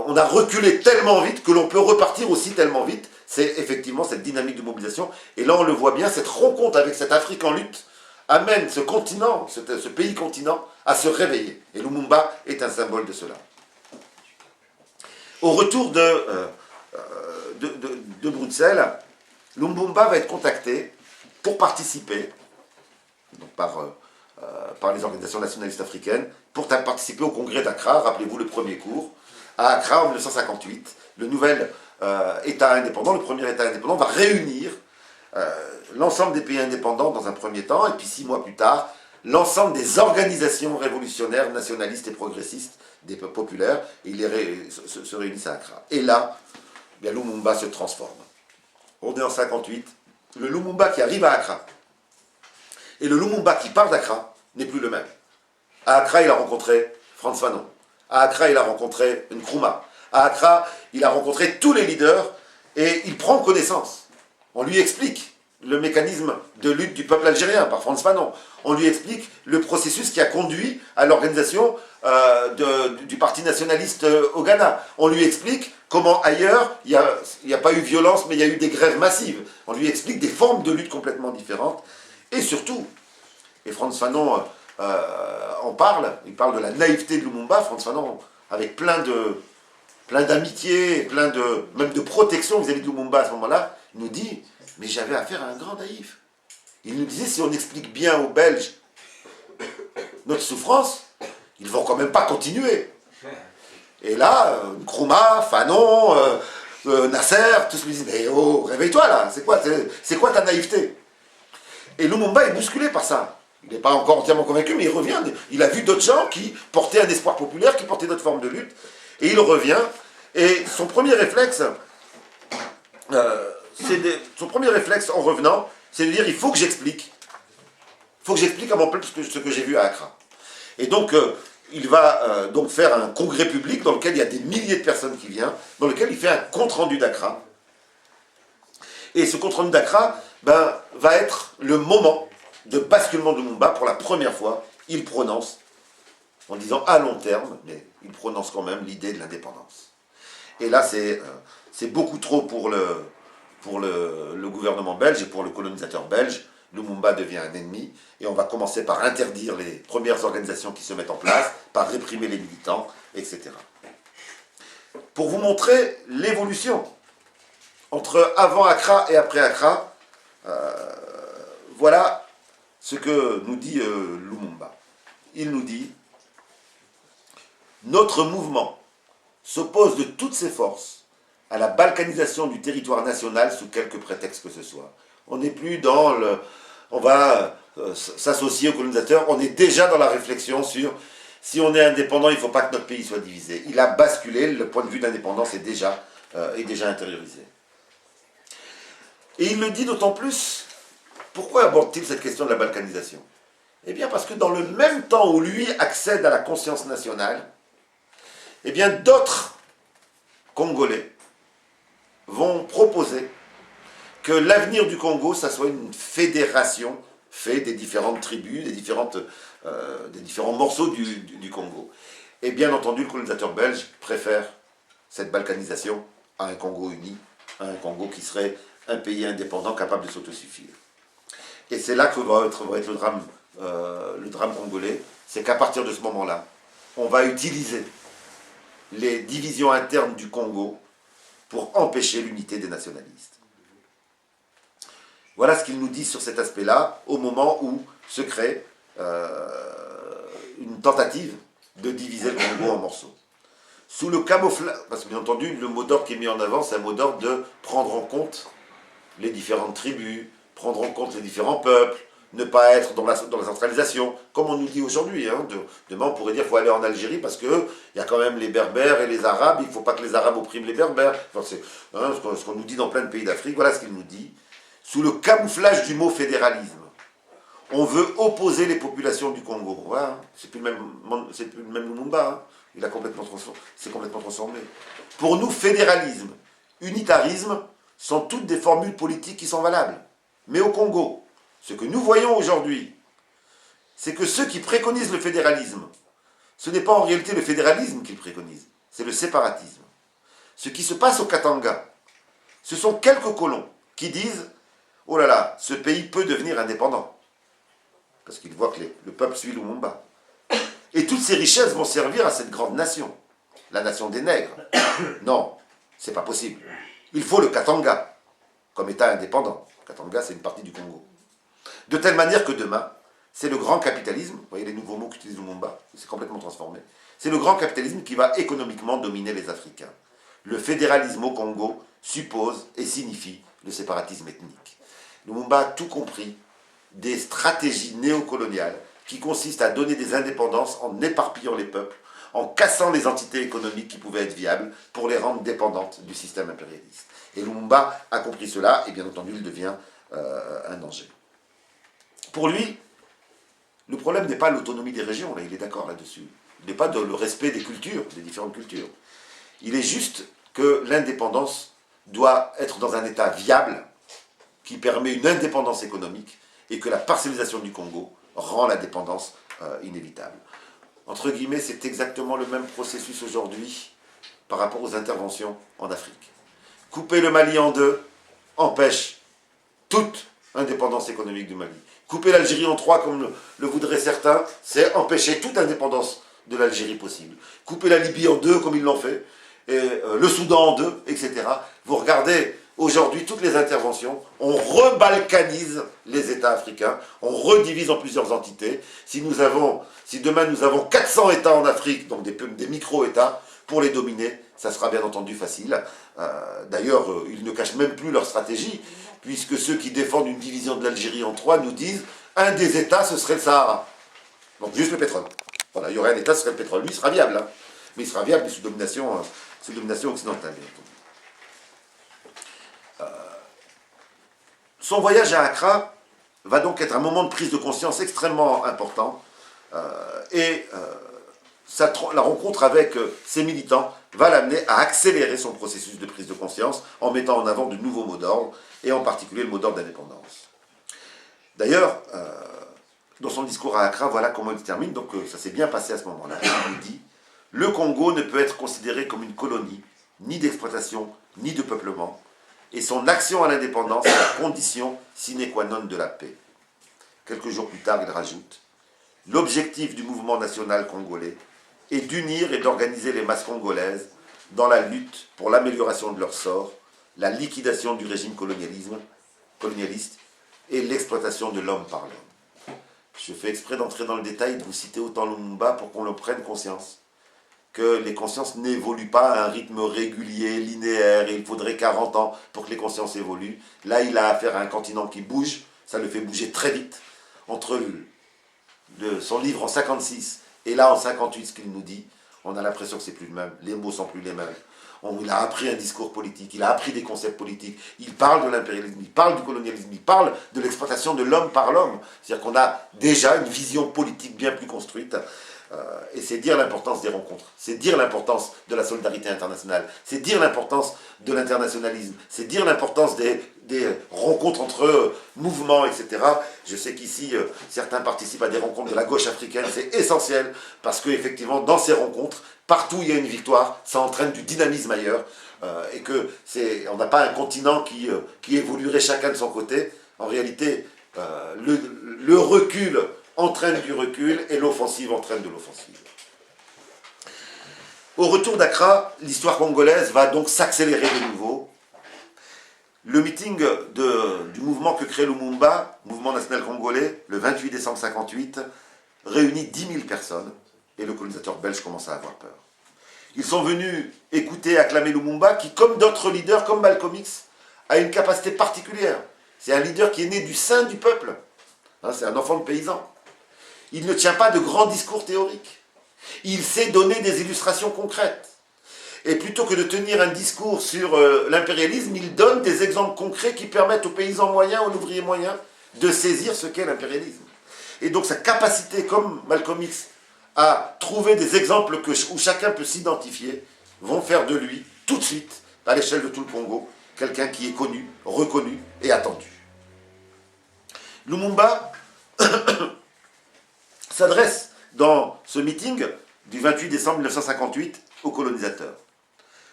On a reculé tellement vite que l'on peut repartir aussi tellement vite. C'est effectivement cette dynamique de mobilisation. Et là, on le voit bien, cette rencontre avec cette Afrique en lutte amène ce continent, ce pays-continent, à se réveiller. Et Lumumba est un symbole de cela. Au retour de Bruxelles, Lumumba va être contacté pour participer, donc par les organisations nationalistes africaines, pour participer au congrès d'Accra, rappelez-vous le premier cours, à Accra en 1958, le nouvel État indépendant, le premier État indépendant, va réunir l'ensemble des pays indépendants dans un premier temps, et puis 6 mois plus tard, l'ensemble des organisations révolutionnaires, nationalistes et progressistes, des peuples populaires, et ils se réunissent à Accra. Et là, bien, Lumumba se transforme. On est en 1958, le Lumumba qui arrive à Accra, et le Lumumba qui part d'Accra n'est plus le même. À Accra, il a rencontré Frantz Fanon. À Accra, il a rencontré Nkrumah. À Accra, il a rencontré tous les leaders et il prend connaissance. On lui explique le mécanisme de lutte du peuple algérien par Frantz Fanon. On lui explique le processus qui a conduit à l'organisation du parti nationaliste au Ghana. On lui explique comment ailleurs, il n'y a pas eu violence, mais il y a eu des grèves massives. On lui explique des formes de lutte complètement différentes. Et surtout, et Frantz Fanon en parle, il parle de la naïveté de Lumumba, Frantz Fanon, avec plein d'amitié, même de protection vis-à-vis de Lumumba à ce moment-là, nous dit Mais j'avais affaire à un grand naïf. Il nous disait, si on explique bien aux Belges notre souffrance, ils vont quand même pas continuer. Et là, Nkrumah, Fanon, Nasser, tous me disent, mais oh, réveille-toi là, c'est quoi ta naïveté? Et Lumumba est bousculé par ça. Il n'est pas encore entièrement convaincu, mais il revient. Il a vu d'autres gens qui portaient un espoir populaire, qui portaient d'autres formes de lutte, et il revient. Et son premier réflexe, en revenant, c'est de dire, il faut que j'explique. Il faut que j'explique à mon peuple ce que j'ai vu à Accra. Et donc, il va donc faire un congrès public dans lequel il y a des milliers de personnes qui viennent, dans lequel il fait un compte-rendu d'Accra. Et ce compte-rendu d'Accra va être le moment de basculement de Lumumba. Pour la première fois, il prononce, en disant à long terme, mais il prononce quand même l'idée de l'indépendance. Et là, c'est beaucoup trop pour le gouvernement belge et pour le colonisateur belge. Lumumba devient un ennemi, et on va commencer par interdire les premières organisations qui se mettent en place, par réprimer les militants, etc. Pour vous montrer l'évolution entre avant Accra et après Accra, voilà ce que nous dit Lumumba. Il nous dit « Notre mouvement s'oppose de toutes ses forces à la balkanisation du territoire national sous quelque prétexte que ce soit. » On n'est plus dans le... On va s'associer aux colonisateurs, on est déjà dans la réflexion sur si on est indépendant, il ne faut pas que notre pays soit divisé. Il a basculé, le point de vue de l'indépendance est déjà intériorisé. Et il le dit d'autant plus, pourquoi aborde-t-il cette question de la balkanisation? Eh bien parce que dans le même temps où lui accède à la conscience nationale, eh bien d'autres Congolais vont proposer que l'avenir du Congo, ça soit une fédération faite des différentes tribus, des différents morceaux du Congo. Et bien entendu, le colonisateur belge préfère cette balkanisation à un Congo uni, à un Congo qui serait un pays indépendant capable de s'autosuffire. Et c'est là que va être le drame congolais, c'est qu'à partir de ce moment-là, on va utiliser les divisions internes du Congo pour empêcher l'unité des nationalistes. Voilà ce qu'il nous dit sur cet aspect-là, au moment où se crée une tentative de diviser le Congo en morceaux. Sous le camouflage, parce que bien entendu, le mot d'ordre qui est mis en avant, c'est un mot d'ordre de prendre en compte les différentes tribus, prendre en compte les différents peuples, ne pas être dans la centralisation, comme on nous dit aujourd'hui. Hein, demain, on pourrait dire qu'il faut aller en Algérie parce qu'il y a quand même les Berbères et les Arabes, il ne faut pas que les Arabes oppriment les Berbères. Enfin, c'est ce qu'on nous dit dans plein de pays d'Afrique, voilà ce qu'il nous dit. Sous le camouflage du mot fédéralisme, on veut opposer les populations du Congo. Voilà, c'est plus le même Lumumba, hein. Il a c'est complètement transformé. Pour nous, fédéralisme, unitarisme sont toutes des formules politiques qui sont valables. Mais au Congo, ce que nous voyons aujourd'hui, c'est que ceux qui préconisent le fédéralisme, ce n'est pas en réalité le fédéralisme qu'ils préconisent, c'est le séparatisme. Ce qui se passe au Katanga, ce sont quelques colons qui disent « Oh là là, ce pays peut devenir indépendant ». Parce qu'ils voient que le peuple suit Lumumba. Et toutes ces richesses vont servir à cette grande nation, la nation des nègres. Non, c'est pas possible. Il faut le Katanga comme État indépendant. Le Katanga, c'est une partie du Congo. De telle manière que demain, c'est le grand capitalisme, vous voyez les nouveaux mots qu'utilise Lumumba, c'est complètement transformé, c'est le grand capitalisme qui va économiquement dominer les Africains. Le fédéralisme au Congo suppose et signifie le séparatisme ethnique. Lumumba a tout compris des stratégies néocoloniales qui consistent à donner des indépendances en éparpillant les peuples, en cassant les entités économiques qui pouvaient être viables pour les rendre dépendantes du système impérialiste. Et Lumumba a compris cela, et bien entendu, il devient un danger. Pour lui, le problème n'est pas l'autonomie des régions, là, il est d'accord là-dessus. Il n'est pas le respect des cultures, des différentes cultures. Il est juste que l'indépendance doit être dans un état viable qui permet une indépendance économique et que la parcellisation du Congo rend la dépendance inévitable. Entre guillemets, c'est exactement le même processus aujourd'hui par rapport aux interventions en Afrique. Couper le Mali en deux empêche toute indépendance économique du Mali. Couper l'Algérie en trois, comme le voudraient certains, c'est empêcher toute indépendance de l'Algérie possible. Couper la Libye en deux, comme ils l'ont fait, et le Soudan en deux, etc. Vous regardez aujourd'hui, toutes les interventions, on rebalkanise les États africains, on redivise en plusieurs entités. Si demain nous avons 400 États en Afrique, donc des micro-États, pour les dominer, ça sera bien entendu facile. D'ailleurs, ils ne cachent même plus leur stratégie, puisque ceux qui défendent une division de l'Algérie en 3 nous disent un des États, ce serait le Sahara. Donc juste le pétrole. Voilà, il y aurait un État, ce serait le pétrole. Lui, il sera viable, hein, mais il sera viable sous domination occidentale, bien entendu. Son voyage à Accra va donc être un moment de prise de conscience extrêmement important la rencontre avec ses militants va l'amener à accélérer son processus de prise de conscience en mettant en avant de nouveaux mots d'ordre et en particulier le mot d'ordre d'indépendance. D'ailleurs, dans son discours à Accra, voilà comment il termine, donc ça s'est bien passé à ce moment-là. Il nous dit « Le Congo ne peut être considéré comme une colonie, ni d'exploitation, ni de peuplement, et son action à l'indépendance est la condition sine qua non de la paix. » Quelques jours plus tard, il rajoute « L'objectif du mouvement national congolais est d'unir et d'organiser les masses congolaises dans la lutte pour l'amélioration de leur sort, la liquidation du régime colonialiste et l'exploitation de l'homme par l'homme. » Je fais exprès d'entrer dans le détail, de vous citer autant Lumumba pour qu'on le prenne conscience. Que les consciences n'évoluent pas à un rythme régulier, linéaire, et il faudrait 40 ans pour que les consciences évoluent. Là, il a affaire à un continent qui bouge, ça le fait bouger très vite. Entre son livre en 56 et là en 58, ce qu'il nous dit, on a l'impression que c'est plus le même, les mots sont plus les mêmes. Il a appris un discours politique, il a appris des concepts politiques, il parle de l'impérialisme, il parle du colonialisme, il parle de l'exploitation de l'homme par l'homme. C'est-à-dire qu'on a déjà une vision politique bien plus construite. Et c'est dire l'importance des rencontres, c'est dire l'importance de la solidarité internationale, c'est dire l'importance de l'internationalisme, c'est dire l'importance des rencontres entre mouvements, etc. Je sais qu'ici, certains participent à des rencontres de la gauche africaine, c'est essentiel, parce qu'effectivement, dans ces rencontres, partout où il y a une victoire, ça entraîne du dynamisme ailleurs, et que on n'a pas un continent qui évoluerait chacun de son côté. En réalité, le recul entraîne du recul et l'offensive entraîne de l'offensive. Au retour d'Accra, l'histoire congolaise va donc s'accélérer de nouveau. Le meeting du mouvement que crée Lumumba, Mouvement national congolais, le 28 décembre 1958, réunit 10 000 personnes et le colonisateur belge commence à avoir peur. Ils sont venus écouter, acclamer Lumumba qui, comme d'autres leaders, comme Malcolm X, a une capacité particulière. C'est un leader qui est né du sein du peuple. C'est un enfant de paysan. Il ne tient pas de grands discours théoriques. Il sait donner des illustrations concrètes. Et plutôt que de tenir un discours sur l'impérialisme, il donne des exemples concrets qui permettent aux paysans moyens, aux ouvriers moyens, de saisir ce qu'est l'impérialisme. Et donc sa capacité, comme Malcolm X, à trouver des exemples où chacun peut s'identifier, vont faire de lui, tout de suite, à l'échelle de tout le Congo, quelqu'un qui est connu, reconnu et attendu. Lumumba s'adresse dans ce meeting du 28 décembre 1958 aux colonisateurs.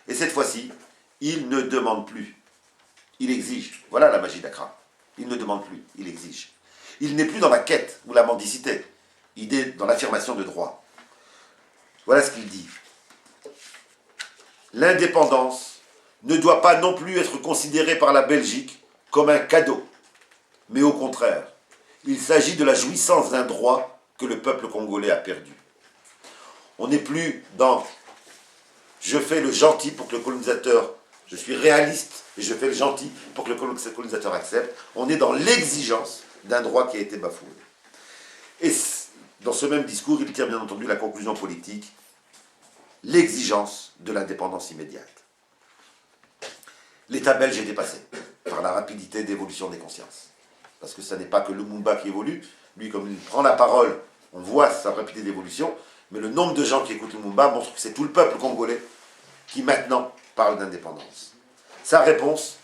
Et cette fois-ci, il ne demande plus, il exige. Voilà la magie d'Accra. Il ne demande plus, il exige. Il n'est plus dans la quête ou la mendicité, il est dans l'affirmation de droit. Voilà ce qu'il dit. L'indépendance ne doit pas non plus être considérée par la Belgique comme un cadeau, mais au contraire, il s'agit de la jouissance d'un droit que le peuple congolais a perdu. On n'est plus dans « je fais le gentil pour que le colonisateur, je suis réaliste et je fais le gentil pour que le colonisateur accepte ». On est dans l'exigence d'un droit qui a été bafoué. Et dans ce même discours, il tire bien entendu la conclusion politique, l'exigence de l'indépendance immédiate. L'État belge est dépassé par la rapidité d'évolution des consciences. Parce que ce n'est pas que Lumumba qui évolue, lui comme il prend la parole, on voit sa rapidité d'évolution, mais le nombre de gens qui écoutent Lumumba montre que c'est tout le peuple congolais qui maintenant parle d'indépendance. Sa réponse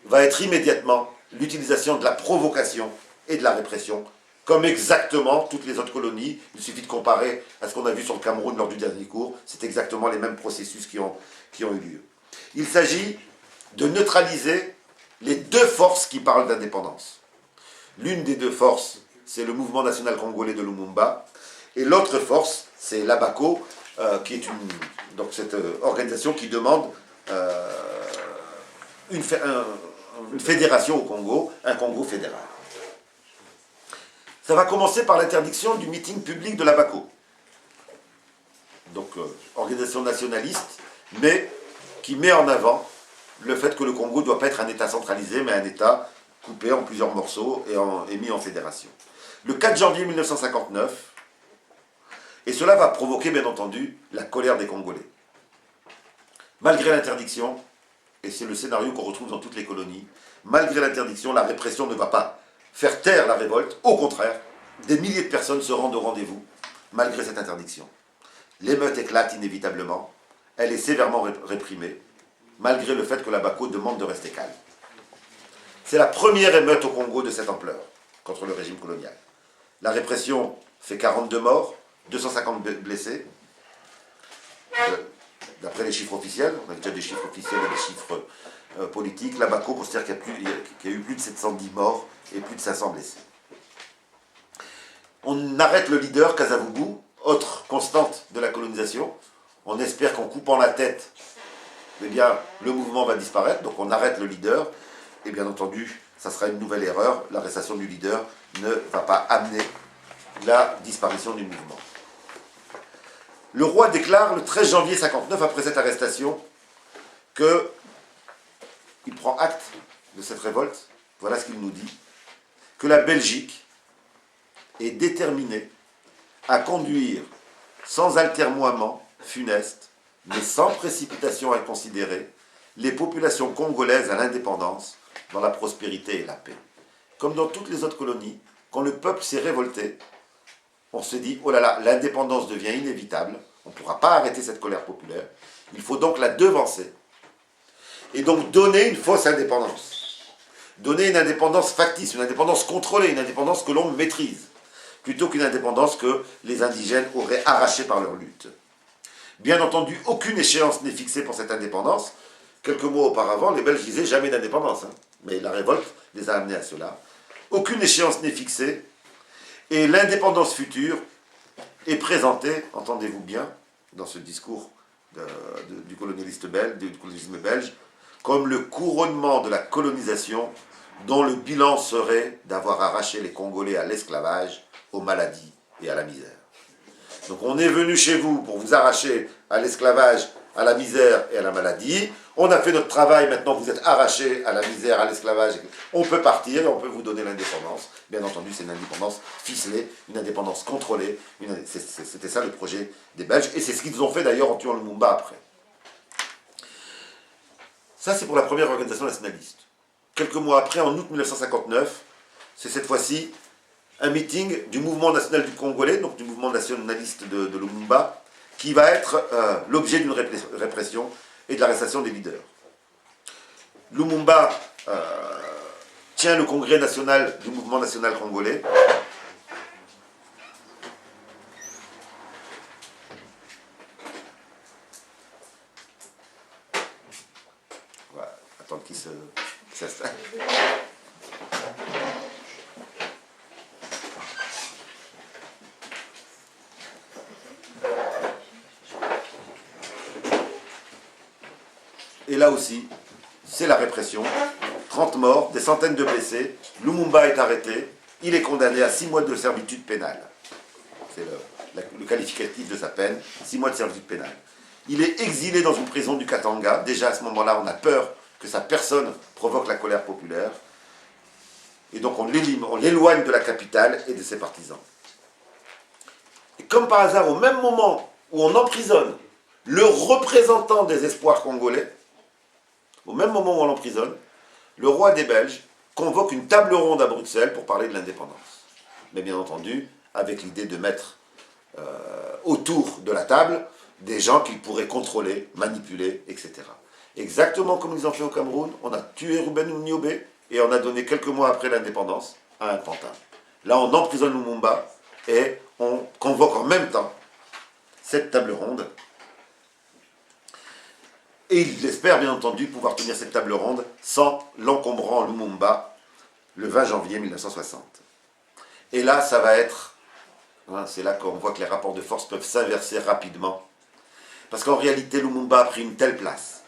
va être immédiatement l'utilisation de la provocation et de la répression, comme exactement toutes les autres colonies. Il suffit de comparer à ce qu'on a vu sur le Cameroun lors du dernier cours, c'est exactement les mêmes processus qui ont eu lieu. Il s'agit de neutraliser les deux forces qui parlent d'indépendance. L'une des deux forces, c'est le mouvement national congolais de Lumumba, et l'autre force, c'est l'ABACO, qui est cette organisation qui demande une fédération au Congo, un Congo fédéral. Ça va commencer par l'interdiction du meeting public de la BACO. Donc, organisation nationaliste, mais qui met en avant le fait que le Congo ne doit pas être un État centralisé, mais un État coupé en plusieurs morceaux et mis en fédération. Le 4 janvier 1959, et cela va provoquer, bien entendu, la colère des Congolais. Malgré l'interdiction, et c'est le scénario qu'on retrouve dans toutes les colonies, malgré l'interdiction, la répression ne va pas faire taire la révolte. Au contraire, des milliers de personnes se rendent au rendez-vous, malgré cette interdiction. L'émeute éclate inévitablement, elle est sévèrement réprimée, malgré le fait que la BACO demande de rester calme. C'est la première émeute au Congo de cette ampleur, contre le régime colonial. La répression fait 42 morts, 250 blessés, d'après les chiffres officiels. On a déjà des chiffres officiels et des chiffres politiques. La BACO considère qu'il y a eu plus de 710 morts et plus de 500 blessés. On arrête le leader, Kasavubu, autre constante de la colonisation. On espère qu'en coupant la tête, eh bien, le mouvement va disparaître, donc on arrête le leader. Et bien entendu, ça sera une nouvelle erreur. L'arrestation du leader ne va pas amener la disparition du mouvement. Le roi déclare le 13 janvier 59, après cette arrestation, qu'il prend acte de cette révolte. Voilà ce qu'il nous dit. Que la Belgique est déterminée à conduire sans altermoiement funeste, mais sans précipitation inconsidérée, les populations congolaises à l'indépendance, dans la prospérité et la paix. Comme dans toutes les autres colonies, quand le peuple s'est révolté, on se dit, oh là là, l'indépendance devient inévitable, on ne pourra pas arrêter cette colère populaire, il faut donc la devancer. Et donc donner une fausse indépendance. Donner une indépendance factice, une indépendance contrôlée, une indépendance que l'on maîtrise, plutôt qu'une indépendance que les indigènes auraient arrachée par leur lutte. Bien entendu, aucune échéance n'est fixée pour cette indépendance. Quelques mois auparavant, les Belges disaient jamais d'indépendance, mais la révolte les a amenés à cela. Aucune échéance n'est fixée, et l'indépendance future est présentée, entendez-vous bien, dans ce discours du colonialisme belge, comme le couronnement de la colonisation dont le bilan serait d'avoir arraché les Congolais à l'esclavage, aux maladies et à la misère. Donc on est venu chez vous pour vous arracher à l'esclavage, à la misère et à la maladie. On a fait notre travail, maintenant vous êtes arrachés à la misère, à l'esclavage. On peut partir et on peut vous donner l'indépendance. Bien entendu, c'est une indépendance ficelée, une indépendance contrôlée. C'était ça le projet des Belges. Et c'est ce qu'ils ont fait d'ailleurs en tuant Lumumba après. Ça, c'est pour la première organisation nationaliste. Quelques mois après, en août 1959, c'est cette fois-ci un meeting du mouvement national du Congolais, donc du mouvement nationaliste de Lumumba, qui va être l'objet d'une répression et de l'arrestation des leaders. Lumumba tient le congrès national du mouvement national congolais. On va attendre qu'il s'installe. Et là aussi, c'est la répression. 30 morts, des centaines de blessés. Lumumba est arrêté. Il est condamné à 6 mois de servitude pénale. C'est le qualificatif de sa peine, 6 mois de servitude pénale. Il est exilé dans une prison du Katanga. Déjà à ce moment-là, on a peur que sa personne provoque la colère populaire. Et donc on l'éloigne de la capitale et de ses partisans. Et comme par hasard, au même moment où on emprisonne le représentant des espoirs congolais, au même moment où on l'emprisonne, le roi des Belges convoque une table ronde à Bruxelles pour parler de l'indépendance. Mais bien entendu, avec l'idée de mettre autour de la table des gens qu'il pourrait contrôler, manipuler, etc. Exactement comme ils ont fait au Cameroun, on a tué Ruben Niobé et on a donné quelques mois après l'indépendance à un pantin. Là, on emprisonne Lumumba et on convoque en même temps cette table ronde. Et il espère bien entendu pouvoir tenir cette table ronde sans l'encombrant Lumumba le 20 janvier 1960. Et là, ça va être, c'est là qu'on voit que les rapports de force peuvent s'inverser rapidement. Parce qu'en réalité, Lumumba a pris une telle place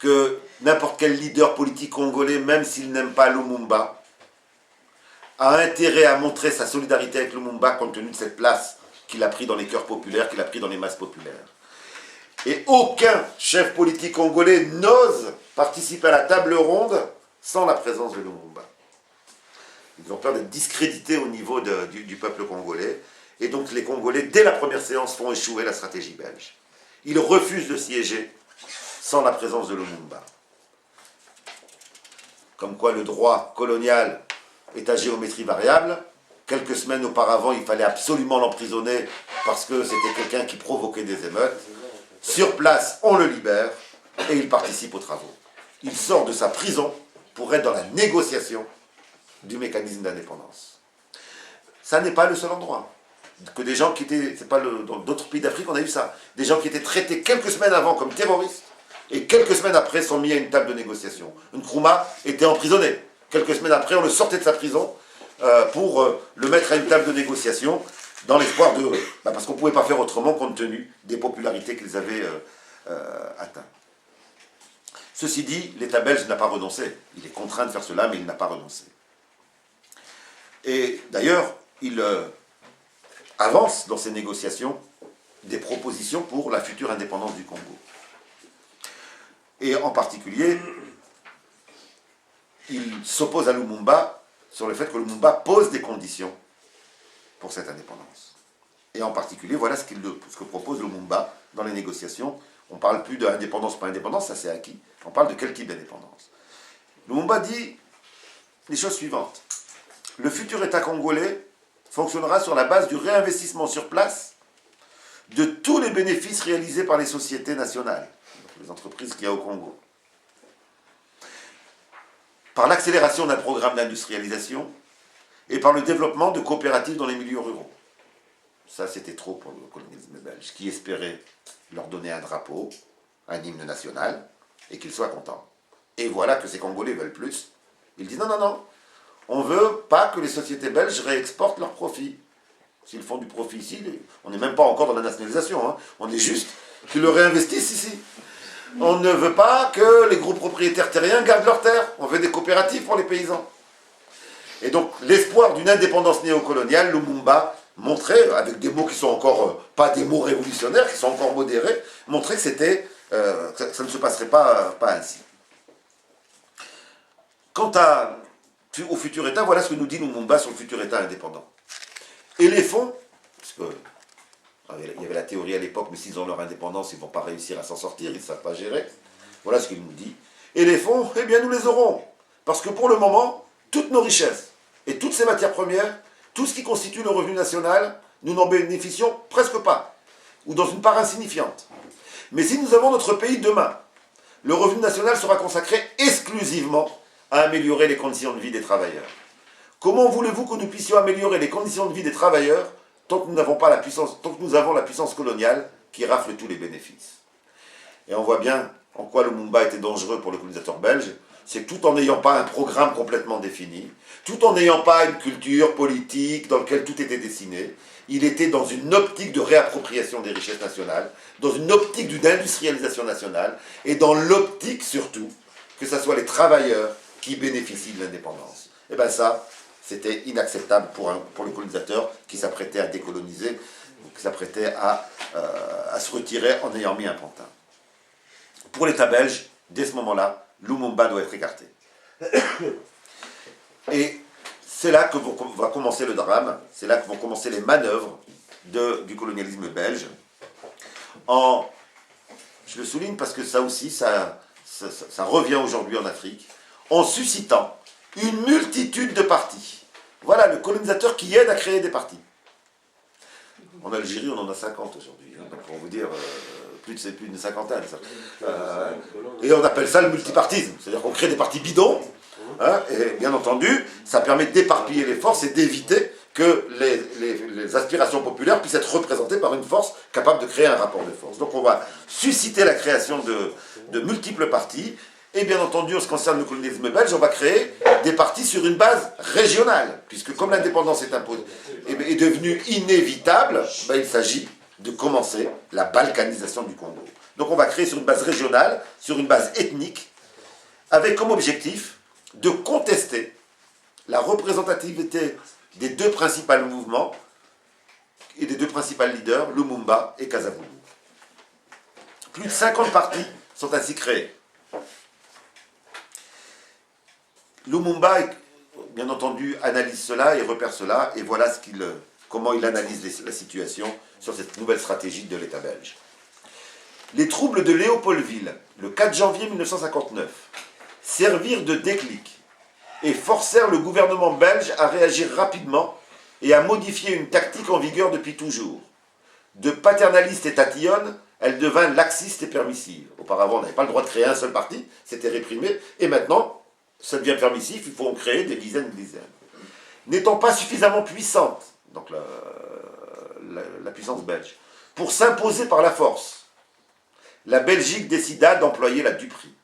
que n'importe quel leader politique congolais, même s'il n'aime pas Lumumba, a intérêt à montrer sa solidarité avec Lumumba compte tenu de cette place qu'il a pris dans les cœurs populaires, qu'il a pris dans les masses populaires. Et aucun chef politique congolais n'ose participer à la table ronde sans la présence de Lumumba. Ils ont peur d'être discrédités au niveau du peuple congolais. Et donc les Congolais, dès la première séance, font échouer la stratégie belge. Ils refusent de siéger sans la présence de Lumumba. Comme quoi le droit colonial est à géométrie variable. Quelques semaines auparavant, il fallait absolument l'emprisonner parce que c'était quelqu'un qui provoquait des émeutes. Sur place, on le libère et il participe aux travaux. Il sort de sa prison pour être dans la négociation du mécanisme d'indépendance. Ça n'est pas le seul endroit. Que des gens qui étaient, c'est pas dans d'autres pays d'Afrique, on a eu ça. Des gens qui étaient traités quelques semaines avant comme terroristes et quelques semaines après sont mis à une table de négociation. Nkrumah était emprisonné. Quelques semaines après, on le sortait de sa prison pour le mettre à une table de négociation dans l'espoir de... parce qu'on ne pouvait pas faire autrement compte tenu des popularités qu'ils avaient atteintes. Ceci dit, l'État belge n'a pas renoncé. Il est contraint de faire cela, mais il n'a pas renoncé. Et d'ailleurs, il avance dans ces négociations des propositions pour la future indépendance du Congo. Et en particulier, il s'oppose à Lumumba sur le fait que Lumumba pose des conditions pour cette indépendance. Et en particulier, voilà ce que propose Lumumba dans les négociations. On ne parle plus d'indépendance par indépendance, ça c'est acquis. On parle de quel type d'indépendance. Lumumba dit les choses suivantes. Le futur État congolais fonctionnera sur la base du réinvestissement sur place de tous les bénéfices réalisés par les sociétés nationales, les entreprises qu'il y a au Congo, par l'accélération d'un programme d'industrialisation et par le développement de coopératives dans les milieux ruraux. Ça, c'était trop pour le colonialisme belge, qui espérait leur donner un drapeau, un hymne national, et qu'ils soient contents. Et voilà que ces Congolais veulent plus. Ils disent non, non, non, on ne veut pas que les sociétés belges réexportent leurs profits. S'ils font du profit ici, on n'est même pas encore dans la nationalisation, hein. On est juste qu'ils le réinvestissent ici. On ne veut pas que les groupes propriétaires terriens gardent leurs terres. On veut des coopératives pour les paysans. Et donc, l'espoir d'une indépendance néocoloniale, Lumumba montrait, avec des mots qui sont encore pas des mots révolutionnaires, qui sont encore modérés, montrait que c'était, ça ne se passerait pas ainsi. Quant au futur État, voilà ce que nous dit Lumumba sur le futur État indépendant. Et les fonds, parce que il y avait la théorie à l'époque, mais s'ils ont leur indépendance, ils ne vont pas réussir à s'en sortir, ils ne savent pas gérer. Voilà ce qu'il nous dit. Et les fonds, eh bien nous les aurons. Parce que pour le moment, toutes nos richesses et toutes ces matières premières, tout ce qui constitue le revenu national, nous n'en bénéficions presque pas, ou dans une part insignifiante. Mais si nous avons notre pays demain, le revenu national sera consacré exclusivement à améliorer les conditions de vie des travailleurs. Comment voulez-vous que nous puissions améliorer les conditions de vie des travailleurs tant que nous n'avons pas la puissance, tant que nous avons la puissance coloniale qui rafle tous les bénéfices? Et on voit bien en quoi Lumumba était dangereux pour le colonisateur belge, c'est que tout en n'ayant pas un programme complètement défini, tout en n'ayant pas une culture politique dans laquelle tout était dessiné, il était dans une optique de réappropriation des richesses nationales, dans une optique d'industrialisation nationale, et dans l'optique surtout que ce soit les travailleurs qui bénéficient de l'indépendance. Et bien ça, c'était inacceptable pour le colonisateur qui s'apprêtait à décoloniser, qui s'apprêtait à se retirer en ayant mis un pantin. Pour l'État belge, dès ce moment-là, Lumumba doit être écarté. Et c'est là que va commencer le drame, c'est là que vont commencer les manœuvres du colonialisme belge. Je le souligne parce que ça aussi, ça revient aujourd'hui en Afrique, en suscitant une multitude de partis. Voilà le colonisateur qui aide à créer des partis. En Algérie, on en a 50 aujourd'hui, hein, pour vous dire, plus d'une cinquantaine. Et on appelle ça le multipartisme, c'est-à-dire qu'on crée des partis bidons, hein, et bien entendu, ça permet d'éparpiller les forces et d'éviter que les aspirations populaires puissent être représentées par une force capable de créer un rapport de force. Donc on va susciter la création de multiples partis. Et bien entendu, en ce qui concerne le colonialisme belge, on va créer des partis sur une base régionale, puisque comme l'indépendance est devenue inévitable, il s'agit de commencer la balkanisation du Congo. Donc on va créer sur une base régionale, sur une base ethnique, avec comme objectif de contester la représentativité des deux principaux mouvements et des deux principaux leaders, Lumumba et Kasavubu. Plus de 50 partis sont ainsi créés. Lumumba, bien entendu, analyse cela et repère cela, et voilà comment il analyse la situation sur cette nouvelle stratégie de l'État belge. Les troubles de Léopoldville, le 4 janvier 1959, servirent de déclic et forcèrent le gouvernement belge à réagir rapidement et à modifier une tactique en vigueur depuis toujours. De paternaliste et tatillonne, elle devint laxiste et permissive. Auparavant, on n'avait pas le droit de créer un seul parti, c'était réprimé, et maintenant, ça devient permissif, il faut en créer des dizaines et des dizaines. N'étant pas suffisamment puissante, donc la puissance belge, pour s'imposer par la force, la Belgique décida d'employer la duperie.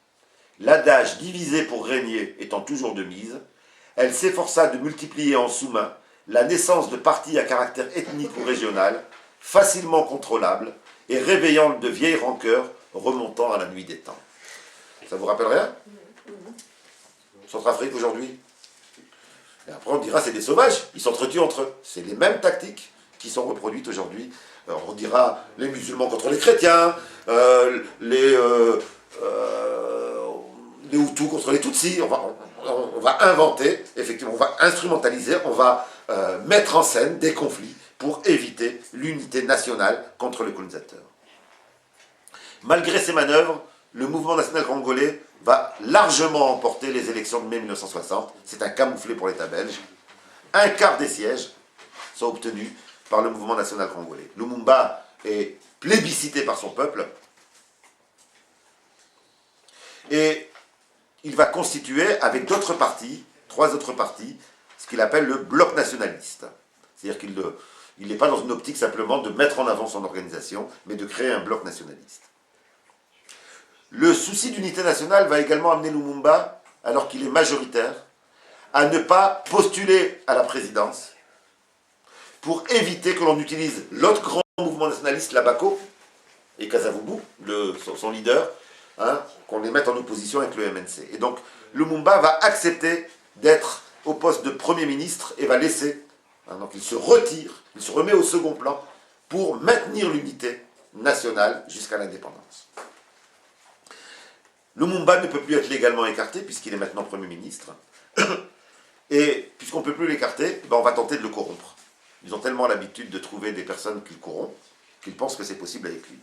L'adage « diviser pour régner » étant toujours de mise, elle s'efforça de multiplier en sous-main la naissance de partis à caractère ethnique ou régional, facilement contrôlables et réveillant de vieilles rancœurs remontant à la nuit des temps. Ça vous rappelle rien? Centrafrique aujourd'hui. Et après on dira c'est des sauvages, ils s'entretuent entre eux. C'est les mêmes tactiques qui sont reproduites aujourd'hui. On dira les musulmans contre les chrétiens, les Hutus contre les Tutsis. On va inventer, effectivement, on va instrumentaliser, on va mettre en scène des conflits pour éviter l'unité nationale contre le colonisateur. Malgré ces manœuvres, le mouvement national congolais va largement emporter les élections de mai 1960. C'est un camouflet pour l'État belge. Un quart des sièges sont obtenus par le mouvement national congolais. Lumumba est plébiscité par son peuple et il va constituer avec d'autres partis, 3 autres partis, ce qu'il appelle le bloc nationaliste. C'est-à-dire qu'il n'est pas dans une optique simplement de mettre en avant son organisation, mais de créer un bloc nationaliste. Le souci d'unité nationale va également amener Lumumba, alors qu'il est majoritaire, à ne pas postuler à la présidence pour éviter que l'on utilise l'autre grand mouvement nationaliste, la BACO, et Kasavubu, son leader, qu'on les mette en opposition avec le MNC. Et donc, Lumumba va accepter d'être au poste de Premier ministre et va laisser. Donc, il se retire, il se remet au second plan pour maintenir l'unité nationale jusqu'à l'indépendance. Lumumba ne peut plus être légalement écarté puisqu'il est maintenant Premier ministre. Et puisqu'on ne peut plus l'écarter, on va tenter de le corrompre. Ils ont tellement l'habitude de trouver des personnes qu'ils corrompent qu'ils pensent que c'est possible avec lui.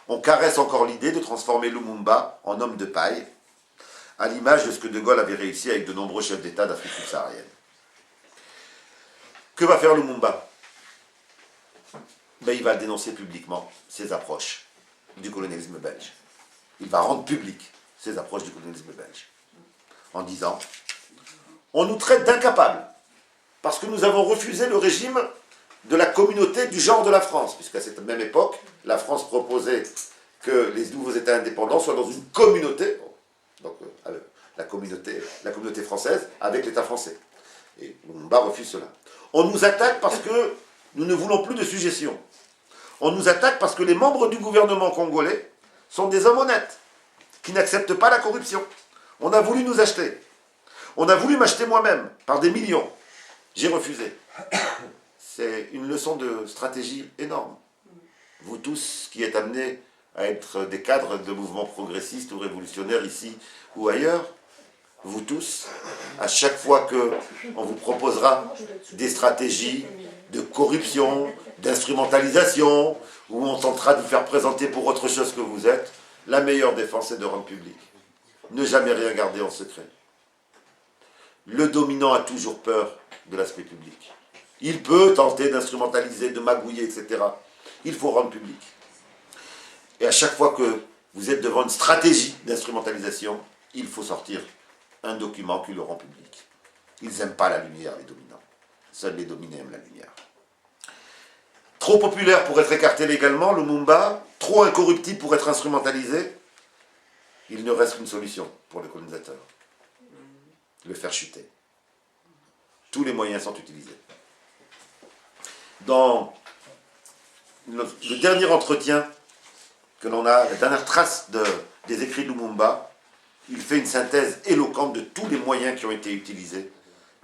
On caresse encore l'idée de transformer Lumumba en homme de paille, à l'image de ce que De Gaulle avait réussi avec de nombreux chefs d'État d'Afrique subsaharienne. Que va faire Lumumba? Il va dénoncer publiquement ses approches du colonialisme belge. Il va rendre public ses approches du colonialisme belge, en disant « On nous traite d'incapables, parce que nous avons refusé le régime de la communauté du genre de la France, puisqu'à cette même époque, la France proposait que les nouveaux États indépendants soient dans une communauté, donc la communauté française, avec l'État français. Et Lumumba refuse cela. On nous attaque parce que nous ne voulons plus de sujétion. On nous attaque parce que les membres du gouvernement congolais sont des hommes honnêtes, qui n'acceptent pas la corruption. On a voulu nous acheter. On a voulu m'acheter moi-même, par des millions. J'ai refusé. C'est une leçon de stratégie énorme. Vous tous qui êtes amenés à être des cadres de mouvements progressistes ou révolutionnaires ici ou ailleurs, vous tous, à chaque fois qu'on vous proposera des stratégies de corruption, d'instrumentalisation, où on tentera de vous faire présenter pour autre chose que vous êtes, la meilleure défense est de rendre public. Ne jamais rien garder en secret. Le dominant a toujours peur de l'aspect public. Il peut tenter d'instrumentaliser, de magouiller, etc. Il faut rendre public. Et à chaque fois que vous êtes devant une stratégie d'instrumentalisation, il faut sortir un document qui le rend public. Ils n'aiment pas la lumière, les dominants. Seuls les dominés aiment la lumière. Trop populaire pour être écarté légalement, Lumumba, trop incorruptible pour être instrumentalisé, il ne reste qu'une solution pour le colonisateur. Le faire chuter. Tous les moyens sont utilisés. Dans le dernier entretien que l'on a, la dernière trace des écrits de Lumumba, il fait une synthèse éloquente de tous les moyens qui ont été utilisés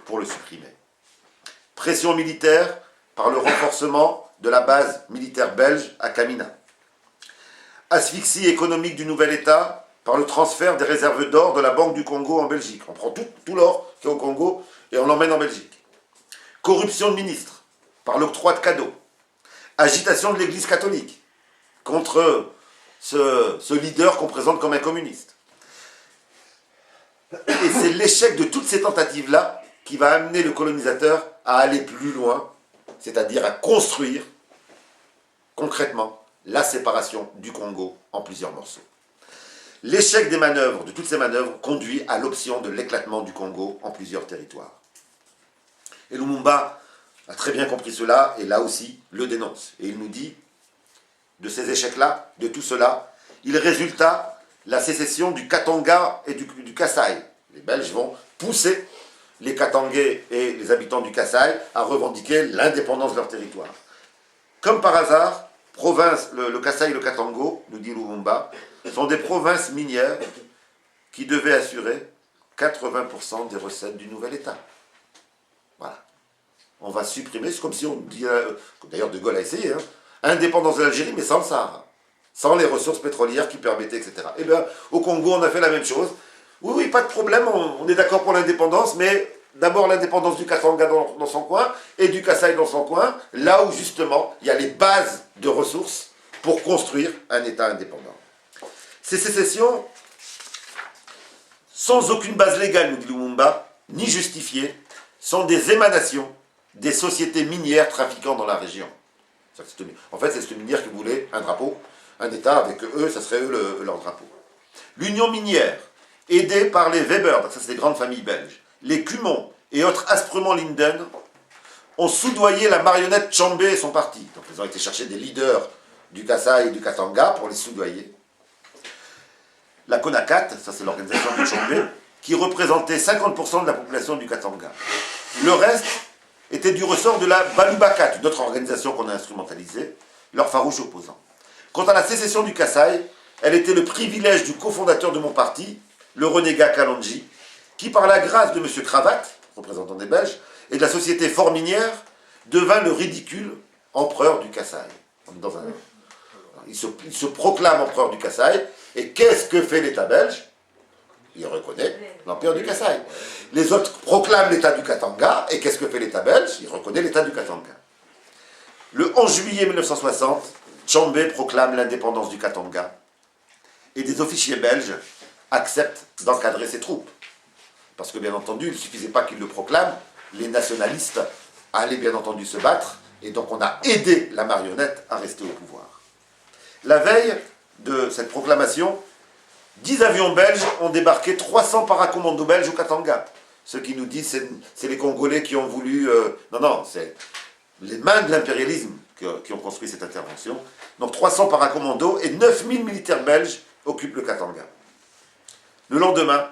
pour le supprimer. Pression militaire par le renforcement de la base militaire belge à Kamina. Asphyxie économique du nouvel État par le transfert des réserves d'or de la Banque du Congo en Belgique. On prend tout l'or qui est au Congo et on l'emmène en Belgique. Corruption de ministres par l'octroi de cadeaux. Agitation de l'Église catholique contre ce leader qu'on présente comme un communiste. Et c'est l'échec de toutes ces tentatives-là qui va amener le colonisateur à aller plus loin, c'est-à-dire à construire concrètement la séparation du Congo en plusieurs morceaux. L'échec des manœuvres, de toutes ces manœuvres, conduit à l'option de l'éclatement du Congo en plusieurs territoires. Et Lumumba a très bien compris cela, et là aussi le dénonce. Et il nous dit, de ces échecs-là, de tout cela, il résulta la sécession du Katanga et du Kasaï. Les Belges vont pousser les Katangais et les habitants du Kasaï à revendiquer l'indépendance de leur territoire. Comme par hasard, le Kasaï et le Katango, nous dit Lumumba, sont des provinces minières qui devaient assurer 80% des recettes du nouvel État. Voilà. On va supprimer, c'est comme si on dit, d'ailleurs De Gaulle a essayé, indépendance de l'Algérie, mais sans le Sahara, sans les ressources pétrolières qui permettaient, etc. Eh bien, au Congo, on a fait la même chose. Oui, pas de problème, on est d'accord pour l'indépendance, mais d'abord l'indépendance du Katanga dans son coin et du Kasaï dans son coin, là où justement il y a les bases de ressources pour construire un État indépendant. Ces sécessions, sans aucune base légale, nous dit Lumumba, ni justifiée, sont des émanations des sociétés minières trafiquant dans la région. En fait, c'est cette minière qui voulait un drapeau, un État avec eux, ça serait eux leur drapeau. L'union minière, aidée par les Weber, ça c'est des grandes familles belges, les Cumont et autres asprement Linden, ont soudoyé la marionnette Tchambé et son parti. Donc ils ont été chercher des leaders du Kasaï et du Katanga pour les soudoyer. La Konakat, ça c'est l'organisation de Tchambé, qui représentait 50% de la population du Katanga. Le reste était du ressort de la Balubakat, une autre organisation qu'on a instrumentalisée, leurs farouches opposants. Quant à la sécession du Kasaï, elle était le privilège du cofondateur de mon parti, le renégat Kalonji, qui par la grâce de M. Cravate, représentant des Belges, et de la société forminière, devint le ridicule empereur du Kasaï. Il se proclame empereur du Kasaï, et qu'est-ce que fait l'État belge? Il reconnaît l'empire du Kasaï. Les autres proclament l'État du Katanga, et qu'est-ce que fait l'État belge? Il reconnaît l'État du Katanga. Le 11 juillet 1960, Tchambé proclame l'indépendance du Katanga, et des officiers belges acceptent d'encadrer ses troupes. Parce que bien entendu, il ne suffisait pas qu'ils le proclament, les nationalistes allaient bien entendu se battre, et donc on a aidé la marionnette à rester au pouvoir. La veille de cette proclamation, 10 avions belges ont débarqué 300 paracommandos belges au Katanga. Ceux qui nous disent c'est les Congolais qui ont voulu... non, c'est les mains de l'impérialisme qui ont construit cette intervention. Donc 300 paracommandos et 9000 militaires belges occupent le Katanga. Le lendemain,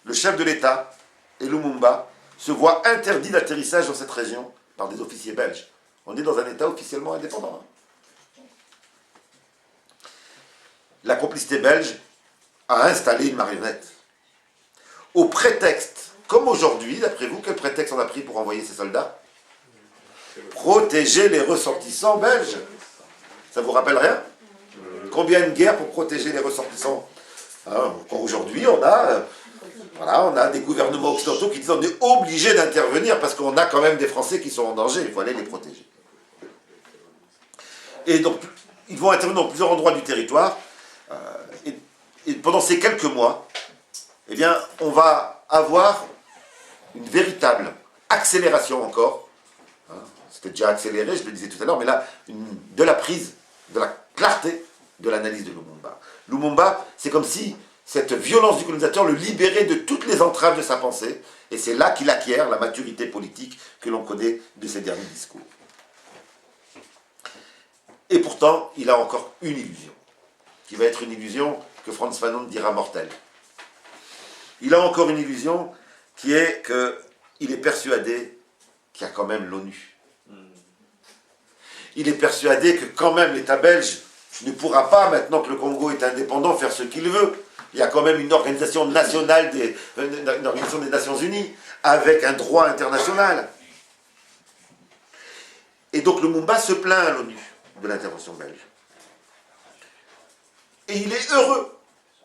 le chef de l'État et Lumumba se voient interdits d'atterrissage dans cette région par des officiers belges. On est dans un État officiellement indépendant. La complicité belge a installé une marionnette. Au prétexte, comme aujourd'hui, d'après vous, quel prétexte on a pris pour envoyer ces soldats? Protéger les ressortissants belges. Ça vous rappelle rien? Combien de guerres pour protéger les ressortissants? Aujourd'hui, on a des gouvernements occidentaux qui disent qu'on est obligé d'intervenir parce qu'on a quand même des Français qui sont en danger, il faut aller les protéger. Et donc, ils vont intervenir dans plusieurs endroits du territoire. Et pendant ces quelques mois, eh bien, on va avoir une véritable accélération encore. C'était déjà accéléré, je le disais tout à l'heure, mais là, de la prise, de la clarté de l'analyse de Lumumba. Lumumba, c'est comme si cette violence du colonisateur le libérait de toutes les entraves de sa pensée, et c'est là qu'il acquiert la maturité politique que l'on connaît de ses derniers discours. Et pourtant, il a encore une illusion, qui va être une illusion que Frantz Fanon dira mortelle. Il a encore une illusion qui est qu'il est persuadé qu'il y a quand même l'ONU. Il est persuadé que quand même l'État belge ne pourra pas, maintenant que le Congo est indépendant, faire ce qu'il veut. Il y a quand même une organisation nationale, une organisation des Nations Unies, avec un droit international. Et donc Lumumba se plaint à l'ONU de l'intervention belge. Et il est heureux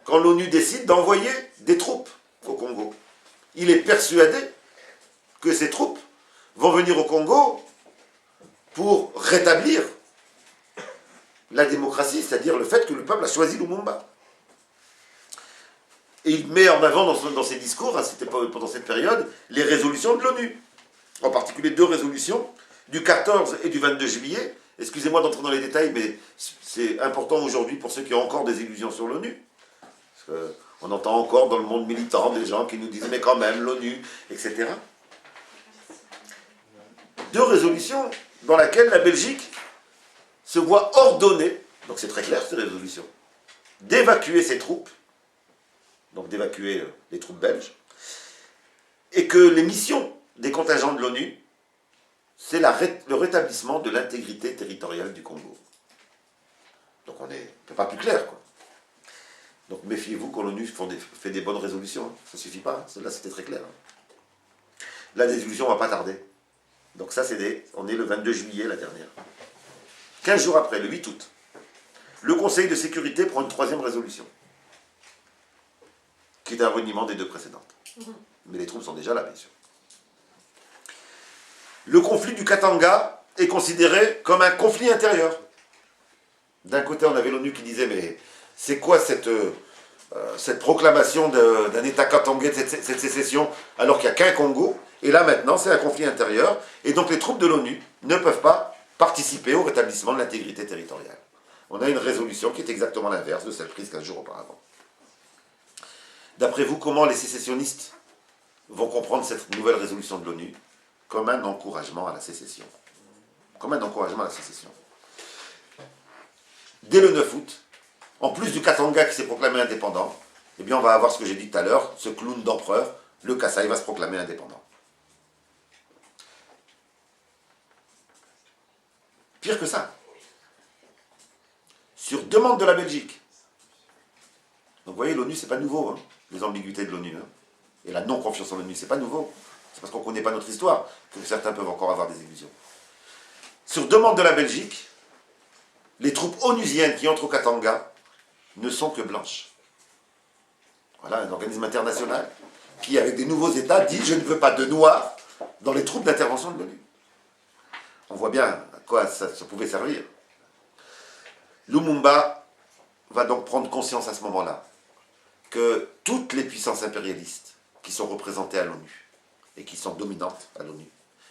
quand l'ONU décide d'envoyer des troupes au Congo. Il est persuadé que ces troupes vont venir au Congo pour rétablir la démocratie, c'est-à-dire le fait que le peuple a choisi Lumumba. Et il met en avant dans ses discours, pendant cette période, les résolutions de l'ONU. En particulier 2 résolutions, du 14 et du 22 juillet. Excusez-moi d'entrer dans les détails, mais c'est important aujourd'hui pour ceux qui ont encore des illusions sur l'ONU. On entend encore dans le monde militant des gens qui nous disent « mais quand même, l'ONU », etc. 2 résolutions dans lesquelles la Belgique se voit ordonnée, donc c'est très clair ces résolutions, d'évacuer ses troupes, donc d'évacuer les troupes belges, et que les missions des contingents de l'ONU, c'est le rétablissement de l'intégrité territoriale du Congo. Donc on n'est pas plus clair, quoi. Donc méfiez-vous quand l'ONU fait des bonnes résolutions, hein. Ça ne suffit pas, hein. Là c'était très clair. Hein. La résolution ne va pas tarder. Donc ça on est le 22 juillet la dernière. 15 jours après, le 8 août, le Conseil de sécurité prend une 3e résolution, qui est un reniement des 2 précédentes. Mais les troupes sont déjà là, bien sûr. Le conflit du Katanga est considéré comme un conflit intérieur. D'un côté, on avait l'ONU qui disait, mais c'est quoi cette proclamation d'un État katangais, cette sécession, alors qu'il n'y a qu'un Congo? Et là, maintenant, c'est un conflit intérieur. Et donc, les troupes de l'ONU ne peuvent pas participer au rétablissement de l'intégrité territoriale. On a une résolution qui est exactement l'inverse de celle prise 15 jours auparavant. D'après vous, comment les sécessionnistes vont comprendre cette nouvelle résolution de l'ONU? Comme un encouragement à la sécession. Comme un encouragement à la sécession. Dès le 9 août, en plus du Katanga qui s'est proclamé indépendant, eh bien on va avoir ce que j'ai dit tout à l'heure, ce clown d'empereur, le Kasaï va se proclamer indépendant. Pire que ça. Sur demande de la Belgique. Donc vous voyez, l'ONU, c'est pas nouveau, hein, les ambiguïtés de l'ONU. Hein, et la non-confiance en l'ONU, c'est pas nouveau. C'est parce qu'on ne connaît pas notre histoire que certains peuvent encore avoir des illusions. Sur demande de la Belgique, les troupes onusiennes qui entrent au Katanga ne sont que blanches. Voilà, un organisme international qui, avec des nouveaux États, dit « je ne veux pas de noirs dans les troupes d'intervention de l'ONU ». On voit bien à quoi ça pouvait servir. Lumumba va donc prendre conscience à ce moment-là que toutes les puissances impérialistes qui sont représentées à l'ONU et qui sont dominantes à l'ONU,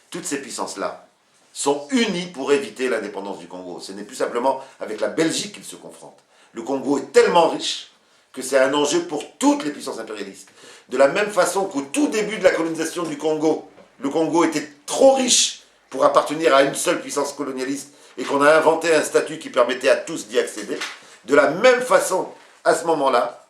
toutes ces puissances-là sont unies pour éviter l'indépendance du Congo. Ce n'est plus simplement avec la Belgique qu'ils se confrontent. Le Congo est tellement riche que c'est un enjeu pour toutes les puissances impérialistes. De la même façon qu'au tout début de la colonisation du Congo, le Congo était trop riche pour appartenir à une seule puissance colonialiste et qu'on a inventé un statut qui permettait à tous d'y accéder, de la même façon, à ce moment-là,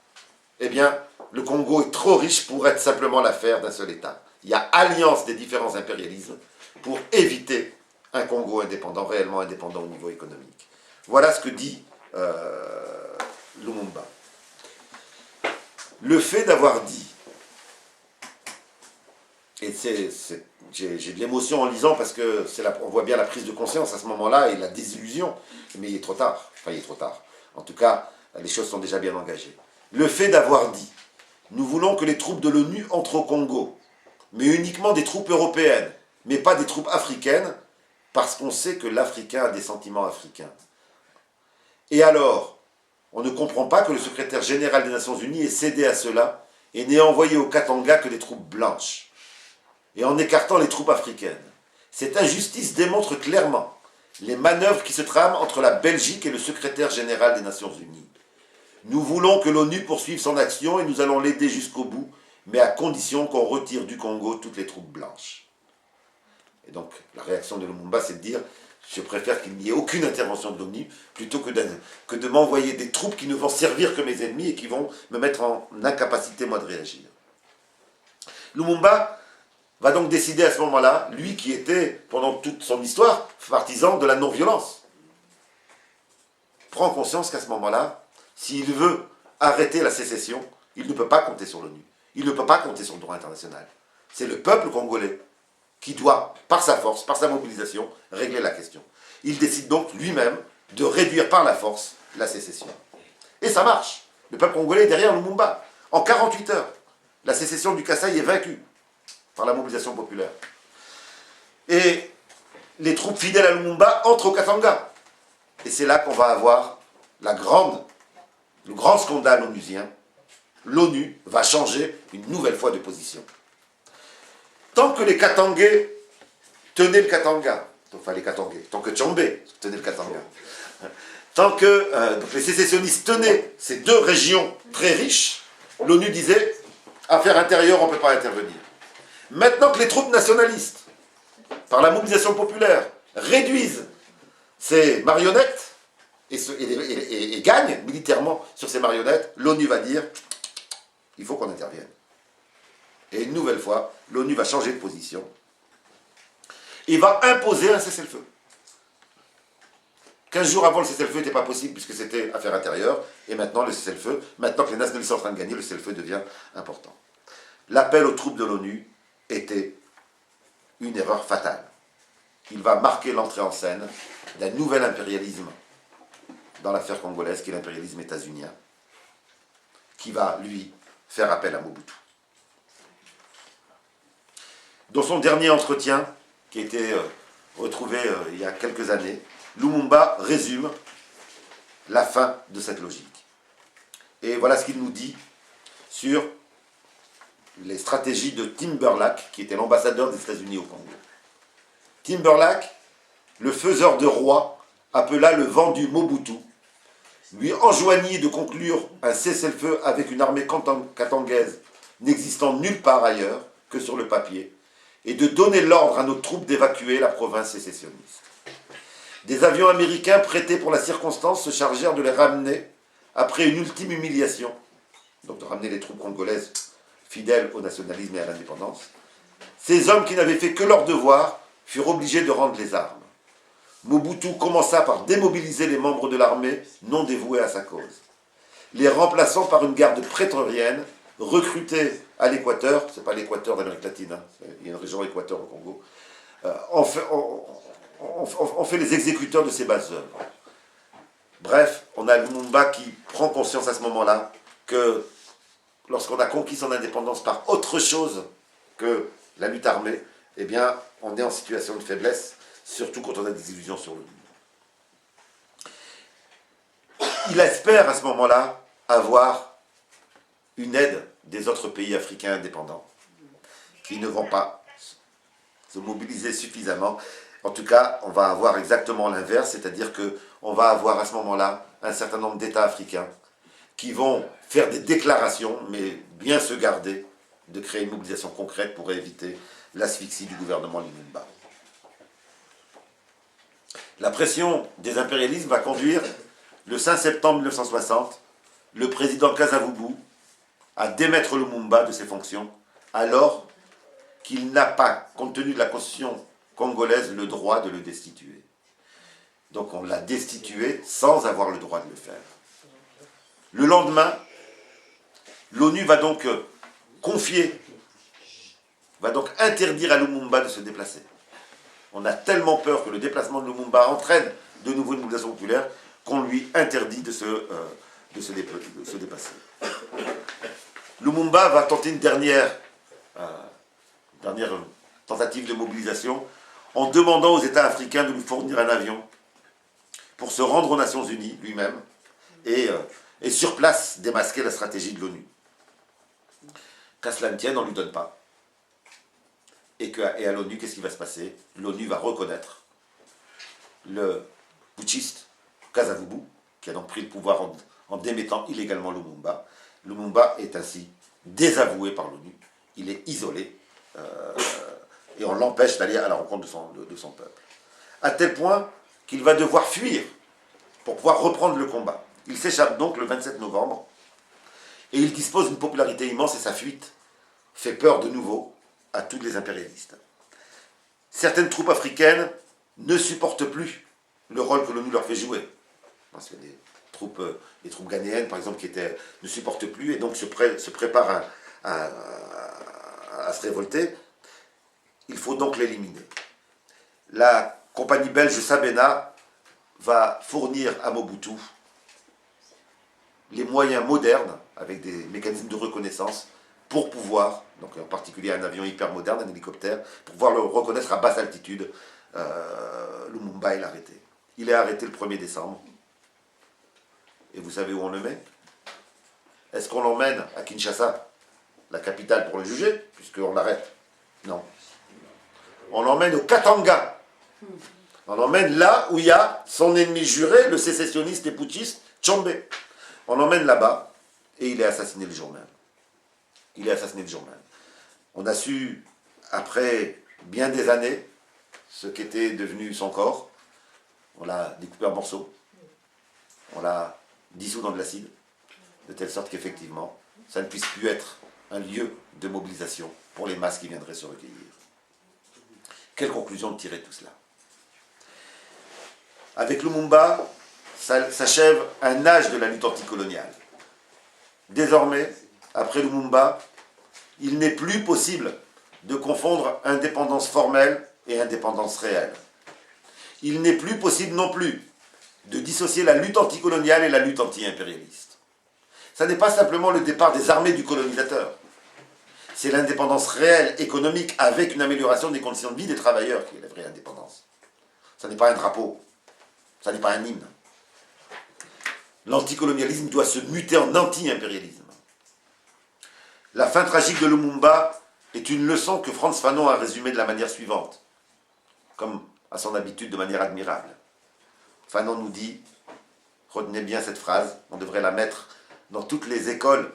eh bien, le Congo est trop riche pour être simplement l'affaire d'un seul État. Il y a alliance des différents impérialismes pour éviter un Congo indépendant, réellement indépendant au niveau économique. Voilà ce que dit Lumumba. Le fait d'avoir dit, et j'ai de l'émotion en lisant parce que on voit bien la prise de conscience à ce moment-là et la désillusion, mais il est trop tard. Enfin, il est trop tard. En tout cas, les choses sont déjà bien engagées. Le fait d'avoir dit, nous voulons que les troupes de l'ONU entrent au Congo, mais uniquement des troupes européennes, mais pas des troupes africaines, parce qu'on sait que l'Africain a des sentiments africains. Et alors, on ne comprend pas que le secrétaire général des Nations Unies ait cédé à cela et n'ait envoyé au Katanga que des troupes blanches, et en écartant les troupes africaines. Cette injustice démontre clairement les manœuvres qui se trament entre la Belgique et le secrétaire général des Nations Unies. Nous voulons que l'ONU poursuive son action et nous allons l'aider jusqu'au bout, mais à condition qu'on retire du Congo toutes les troupes blanches. Et donc, la réaction de Lumumba, c'est de dire « je préfère qu'il n'y ait aucune intervention de l'ONU plutôt que de m'envoyer des troupes qui ne vont servir que mes ennemis et qui vont me mettre en incapacité, moi, de réagir. » Lumumba va donc décider à ce moment-là, lui qui était, pendant toute son histoire, partisan de la non-violence, prend conscience qu'à ce moment-là, s'il veut arrêter la sécession, il ne peut pas compter sur l'ONU. Il ne peut pas compter sur le droit international. C'est le peuple congolais qui doit, par sa force, par sa mobilisation, régler la question. Il décide donc lui-même de réduire par la force la sécession. Et ça marche. Le peuple congolais est derrière Lumumba. En 48 heures, la sécession du Kasaï est vaincue par la mobilisation populaire. Et les troupes fidèles à Lumumba entrent au Katanga. Et c'est là qu'on va avoir le grand scandale onusien. L'ONU va changer une nouvelle fois de position. Tant que les Katangais tenaient le Katanga, enfin les Katangais, tant que Tchombe tenait le Katanga, tant que donc les sécessionnistes tenaient ces deux régions très riches, l'ONU disait « affaires intérieures, on ne peut pas intervenir ». Maintenant que les troupes nationalistes, par la mobilisation populaire, réduisent ces marionnettes et gagnent militairement sur ces marionnettes, l'ONU va dire « il faut qu'on intervienne ». Et une nouvelle fois, l'ONU va changer de position et va imposer un cessez-le-feu. 15 jours avant, le cessez-le-feu n'était pas possible puisque c'était affaire intérieure. Et maintenant, le cessez-le-feu, maintenant que les nationalistes sont en train de gagner, le cessez-le-feu devient important. L'appel aux troupes de l'ONU était une erreur fatale. Il va marquer l'entrée en scène d'un nouvel impérialisme dans l'affaire congolaise, qui est l'impérialisme états-unien, qui va, lui, faire appel à Mobutu. Dans son dernier entretien, qui a été retrouvé il y a quelques années, Lumumba résume la fin de cette logique. Et voilà ce qu'il nous dit sur les stratégies de Timberlake, qui était l'ambassadeur des États-Unis au Congo. Timberlake, le faiseur de rois, appela le vendu Mobutu, lui enjoignit de conclure un cessez-le-feu avec une armée katangaise n'existant nulle part ailleurs que sur le papier, et de donner l'ordre à nos troupes d'évacuer la province sécessionniste. Des avions américains prêtés pour la circonstance se chargèrent de les ramener après une ultime humiliation, donc de ramener les troupes congolaises fidèles au nationalisme et à l'indépendance. Ces hommes qui n'avaient fait que leur devoir furent obligés de rendre les armes. Mobutu commença par démobiliser les membres de l'armée non dévoués à sa cause, les remplaçant par une garde prétorienne recrutée à l'Équateur, c'est pas l'Équateur d'Amérique latine, hein, il y a une région Équateur au Congo, on fait les exécuteurs de ces basses œuvres. Bref, on a Lumumba qui prend conscience à ce moment-là que lorsqu'on a conquis son indépendance par autre chose que la lutte armée, eh bien, on est en situation de faiblesse, surtout quand on a des illusions sur l'ONU. Il espère à ce moment-là avoir une aide des autres pays africains indépendants qui ne vont pas se mobiliser suffisamment. En tout cas, on va avoir exactement l'inverse, c'est-à-dire qu'on va avoir à ce moment-là un certain nombre d'États africains qui vont faire des déclarations, mais bien se garder de créer une mobilisation concrète pour éviter l'asphyxie du gouvernement Lumumba. La pression des impérialismes va conduire, le 5 septembre 1960, le président Kasavubu à démettre Lumumba de ses fonctions, alors qu'il n'a pas, compte tenu de la constitution congolaise, le droit de le destituer. Donc on l'a destitué sans avoir le droit de le faire. Le lendemain, l'ONU va donc interdire à Lumumba de se déplacer. On a tellement peur que le déplacement de Lumumba entraîne de nouveau une mobilisation populaire qu'on lui interdit de se dépasser. Lumumba va tenter une dernière tentative de mobilisation en demandant aux États africains de lui fournir un avion pour se rendre aux Nations Unies lui-même et sur place démasquer la stratégie de l'ONU. Qu'à cela ne tienne, on ne lui donne pas. Et à l'ONU, qu'est-ce qui va se passer? L'ONU va reconnaître le putschiste Kasavubu, qui a donc pris le pouvoir en démettant illégalement Lumumba. Lumumba est ainsi désavoué par l'ONU. Il est isolé et on l'empêche d'aller à la rencontre de son peuple. À tel point qu'il va devoir fuir pour pouvoir reprendre le combat. Il s'échappe donc le 27 novembre et il dispose d'une popularité immense et sa fuite fait peur de nouveau à tous les impérialistes. Certaines troupes africaines ne supportent plus le rôle que l'ONU leur fait jouer. Parce qu'il y a des les troupes ghanéennes, par exemple, ne supportent plus et donc se préparent à se révolter. Il faut donc l'éliminer. La compagnie belge Sabena va fournir à Mobutu les moyens modernes, avec des mécanismes de reconnaissance, pour pouvoir, donc en particulier un avion hyper moderne, un hélicoptère, pour pouvoir le reconnaître à basse altitude. Lumumba est arrêté. Il est arrêté le 1er décembre. Et vous savez où on le met? Est-ce qu'on l'emmène à Kinshasa, la capitale, pour le juger, puisqu'on l'arrête? Non. On l'emmène au Katanga. On l'emmène là où il y a son ennemi juré, le sécessionniste et putschiste, Tshombe. On l'emmène là-bas et il est assassiné le jour même. Il est assassiné le jour même. On a su, après bien des années, ce qu'était devenu son corps. On l'a découpé en morceaux. On l'a dissous dans de l'acide, de telle sorte qu'effectivement, ça ne puisse plus être un lieu de mobilisation pour les masses qui viendraient se recueillir. Quelle conclusion de tirer de tout cela? Avec Lumumba, s'achève un âge de la lutte anticoloniale. Désormais, après Lumumba, il n'est plus possible de confondre indépendance formelle et indépendance réelle. Il n'est plus possible non plus de dissocier la lutte anticoloniale et la lutte anti-impérialiste. Ça n'est pas simplement le départ des armées du colonisateur. C'est l'indépendance réelle, économique, avec une amélioration des conditions de vie des travailleurs qui est la vraie indépendance. Ça n'est pas un drapeau, ça n'est pas un hymne. L'anticolonialisme doit se muter en anti-impérialisme. La fin tragique de Lumumba est une leçon que Frantz Fanon a résumée de la manière suivante, comme à son habitude de manière admirable. Fanon nous dit, retenez bien cette phrase, on devrait la mettre dans toutes les écoles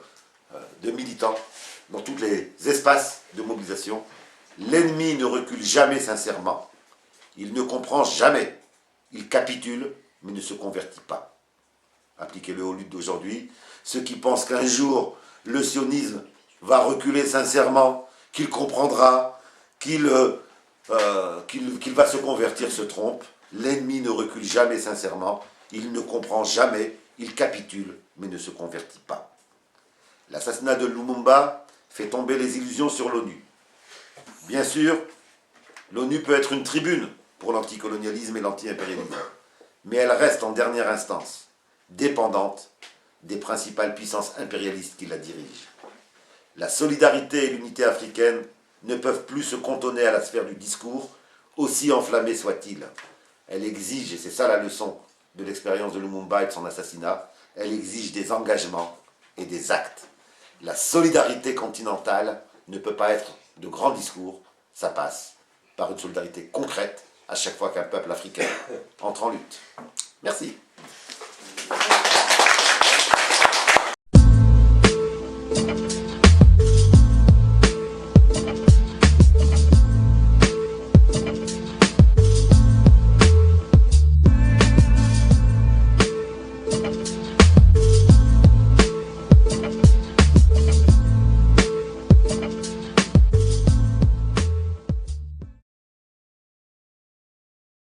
de militants, dans tous les espaces de mobilisation. L'ennemi ne recule jamais sincèrement. Il ne comprend jamais. Il capitule, mais ne se convertit pas. Appliquez-le aux luttes d'aujourd'hui. Ceux qui pensent qu'un jour, le sionisme va reculer sincèrement, qu'il comprendra, qu'il va se convertir, se trompent. L'ennemi ne recule jamais sincèrement. Il ne comprend jamais. Il capitule, mais ne se convertit pas. L'assassinat de Lumumba fait tomber les illusions sur l'ONU. Bien sûr, l'ONU peut être une tribune pour l'anticolonialisme et l'anti-impérialisme, mais elle reste en dernière instance dépendante des principales puissances impérialistes qui la dirigent. La solidarité et l'unité africaine ne peuvent plus se cantonner à la sphère du discours, aussi enflammé soit-il. Elle exige, et c'est ça la leçon de l'expérience de Lumumba et de son assassinat, elle exige des engagements et des actes. La solidarité continentale ne peut pas être de grands discours, ça passe par une solidarité concrète à chaque fois qu'un peuple africain entre en lutte. Merci.